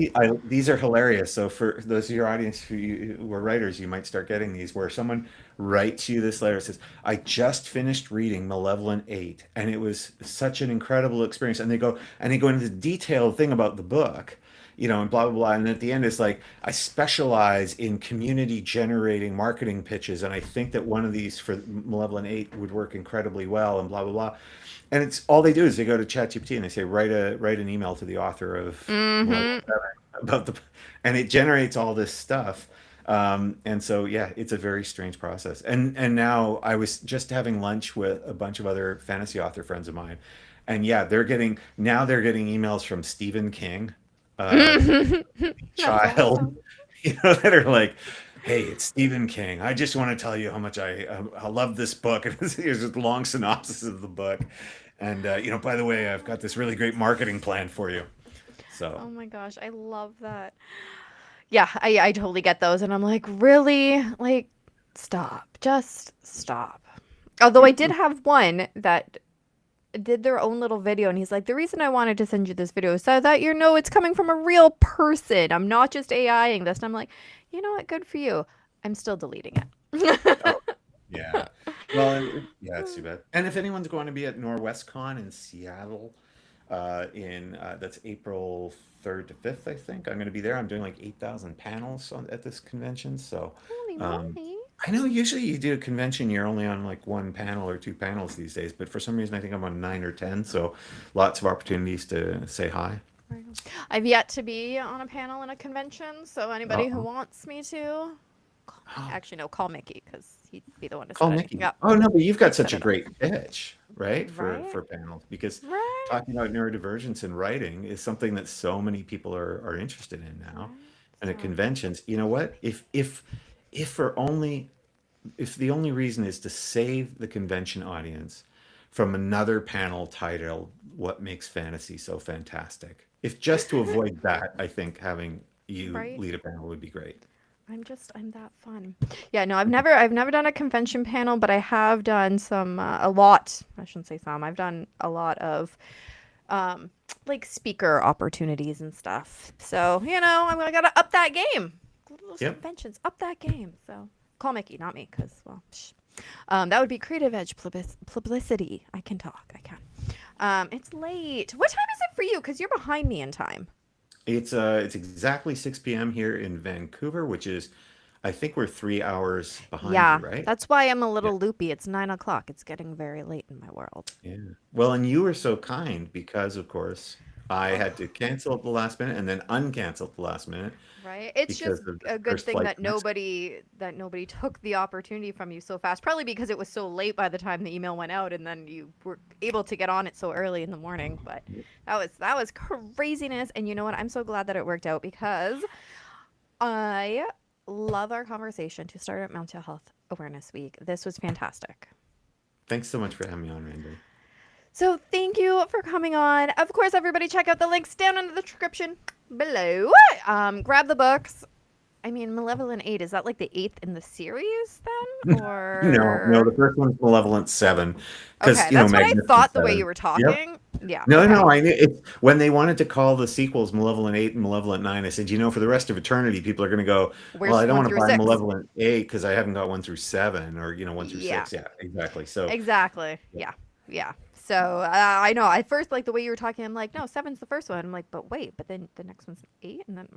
Speaker 2: these are hilarious. So for those of your audience who are writers, you might start getting these where someone writes you this letter, says, "I just finished reading Malevolent 8, and it was such an incredible experience." And they go into the detailed thing about the book, and blah blah blah. And at the end, it's like, "I specialize in community generating marketing pitches, and I think that one of these for Malevolent 8 would work incredibly well," and blah blah blah. And it's all they do is they go to ChatGPT and they say, write an email to the author of
Speaker 1: Mm-hmm.
Speaker 2: Malevolent 7 about and it generates all this stuff. And so yeah, it's a very strange process. And now I was just having lunch with a bunch of other fantasy author friends of mine, and yeah, they're getting emails from Stephen King, uh,
Speaker 1: That's
Speaker 2: child,
Speaker 1: awesome.
Speaker 2: that are like, "Hey, it's Stephen King. I just want to tell you how much I love this book." And here's a long synopsis of the book. And by the way, I've got this really great marketing plan for you. So
Speaker 1: Oh my gosh, I love that. Yeah, I totally get those, and I'm like, really? Like, stop. Just stop. Although I did have one that did their own little video, and he's like, the reason I wanted to send you this video is so that it's coming from a real person. I'm not just AIing this. And I'm like, you know what? Good for you. I'm still deleting
Speaker 2: oh
Speaker 1: it.
Speaker 2: yeah. Well, yeah, it's too bad. And if anyone's going to be at NorwestCon in Seattle, that's April 3rd to 5th, I think. I'm going to be there. I'm doing like 8,000 panels at this convention. So
Speaker 1: Holy
Speaker 2: um,
Speaker 1: moly.
Speaker 2: I know usually you do a convention, you're only on like one panel or two panels these days, but for some reason I think I'm on 9 or 10. So lots of opportunities to say hi.
Speaker 1: I've yet to be on a panel in a convention, so anybody who
Speaker 2: Uh-oh.
Speaker 1: wants me to, call me.
Speaker 2: Oh,
Speaker 1: Actually, no, call Mickey because he'd be the one to
Speaker 2: call
Speaker 1: set it.
Speaker 2: Mickey.
Speaker 1: Yeah,
Speaker 2: Oh no, but you've got
Speaker 1: set
Speaker 2: such a
Speaker 1: it up.
Speaker 2: great pitch, right?
Speaker 1: Right?
Speaker 2: For panels because
Speaker 1: Right?
Speaker 2: talking about neurodivergence in writing is something that so many people are interested in now.
Speaker 1: Right?
Speaker 2: And at
Speaker 1: So,
Speaker 2: conventions, you know what? If for only if the only reason is to save the convention audience from another panel titled "What Makes Fantasy So Fantastic," if just to avoid that, I think having you
Speaker 1: right?
Speaker 2: lead a panel would be great.
Speaker 1: I'm that fun. Yeah, no, I've never done a convention panel, but I have done some a lot. I shouldn't say some. I've done a lot of um like speaker opportunities and stuff. So, I gotta up that game. Go to those
Speaker 2: Yep.
Speaker 1: conventions, up that game. So call Mickey, not me, because well, that would be Creative Edge publicity. I can talk. I can. It's late. What time is it for you? Because you're behind me in time.
Speaker 2: It's exactly 6 p.m. here in Vancouver, which is I think we're 3 hours behind you,
Speaker 1: Yeah,
Speaker 2: right?
Speaker 1: that's why I'm a
Speaker 2: Yeah.
Speaker 1: little loopy. It's 9 o'clock. It's getting very late in my world.
Speaker 2: Yeah. Well, and you were so kind because, of course, I
Speaker 1: Oh,
Speaker 2: had to cancel at the last minute and then uncancel at the last minute
Speaker 1: right. It's just
Speaker 2: because of the
Speaker 1: a good
Speaker 2: first
Speaker 1: thing
Speaker 2: flight
Speaker 1: that
Speaker 2: to Mexico.
Speaker 1: nobody took the opportunity from you so fast. Probably because it was so late by the time the email went out, and then you were able to get on it so early in the morning. But that was craziness. And you know what? I'm so glad that it worked out because I love our conversation to start at Mental Health Awareness Week. This was fantastic.
Speaker 2: Thanks so much for having me on, Randy.
Speaker 1: So thank you for coming on. Of course, everybody check out the links down in the description below. Grab the books. I mean, Malevolent 8, is that like the eighth in the series then?
Speaker 2: No, no, the
Speaker 1: Or
Speaker 2: first one's Malevolent 7 because,
Speaker 1: okay, that's what I
Speaker 2: Magnificent
Speaker 1: thought the way you
Speaker 2: 7.
Speaker 1: were
Speaker 2: Yep.
Speaker 1: talking. Yeah,
Speaker 2: No,
Speaker 1: okay.
Speaker 2: no, I knew it when they wanted to call the sequels Malevolent 8 and Malevolent 9. I said, for the rest of eternity, people are going to go, well,
Speaker 1: Where's
Speaker 2: I don't
Speaker 1: one
Speaker 2: want to
Speaker 1: through
Speaker 2: buy
Speaker 1: six?
Speaker 2: Malevolent 8 because I haven't got 1 through 7 or, 1 through
Speaker 1: Yeah,
Speaker 2: 6. Yeah, exactly. So,
Speaker 1: exactly.
Speaker 2: yeah.
Speaker 1: Yeah, yeah. So I know. At first, like the way you were talking, I'm like, no, seven's the first one. I'm like, but wait, but then the next one's eight, and then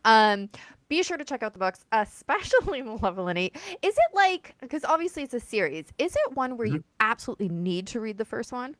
Speaker 1: Um, be sure to check out the books, especially Malevolent 8. Is it like, because obviously it's a series, is it one where
Speaker 2: Mhm.
Speaker 1: you absolutely need to read the first one?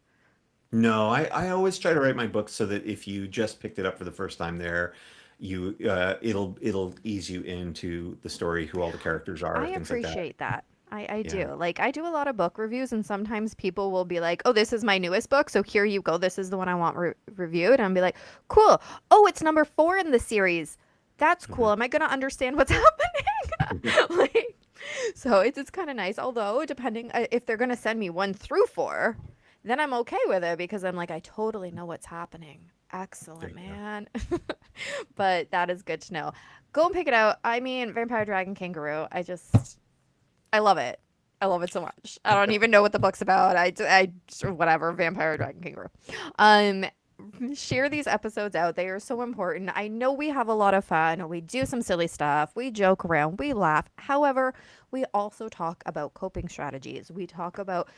Speaker 2: No, I always try to write my books so that if you just picked it up for the first time there, it'll ease you into the story, who all the characters
Speaker 1: I
Speaker 2: are, things like that.
Speaker 1: appreciate that. I
Speaker 2: Yeah.
Speaker 1: do. Like, I do a lot of book reviews, and sometimes people will be like, oh, this is my newest book, so here you go. This is the one I want reviewed. And I'll be like, cool. Oh, it's number 4 in the series. That's cool.
Speaker 2: Mhm.
Speaker 1: Am I going to understand what's happening? Like, so it's kind of nice. Although, depending if they're going to send me 1 through 4, then I'm okay with it because I'm like, I totally know what's happening.
Speaker 2: There
Speaker 1: Excellent,
Speaker 2: you go.
Speaker 1: man. But that is good to know. Go and pick it out. I mean, Vampire Dragon Kangaroo. I love it. I love it so much. I don't even know what the book's about. Whatever. Vampire Dragon Kangaroo. Um, share these episodes out. They are so important. I know we have a lot of fun. We do some silly stuff. We joke around. We laugh. However, we also talk about coping strategies. We talk about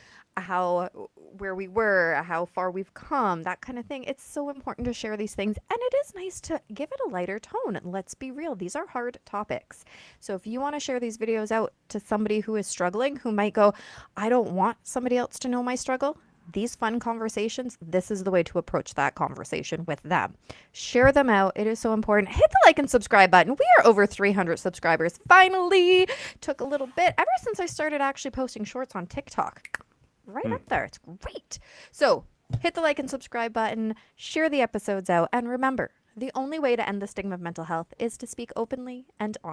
Speaker 1: where we were, how far we've come, that kind of thing. It's so important to share these things, and it is nice to give it a lighter tone. Let's be real. These are hard topics. So if you want to share these videos out to somebody who is struggling, who might go, I don't want somebody else to know my struggle, these fun conversations, this is the way to approach that conversation with them. Share them out. It is so important. Hit the like and subscribe button. We are over 300 subscribers. Finally, took a little bit ever since I started actually posting shorts on TikTok. Right
Speaker 2: Hmm.
Speaker 1: up there. It's great. So hit the like and subscribe button, share the episodes out, and remember, the only way to end the stigma of mental health is to speak openly and honestly.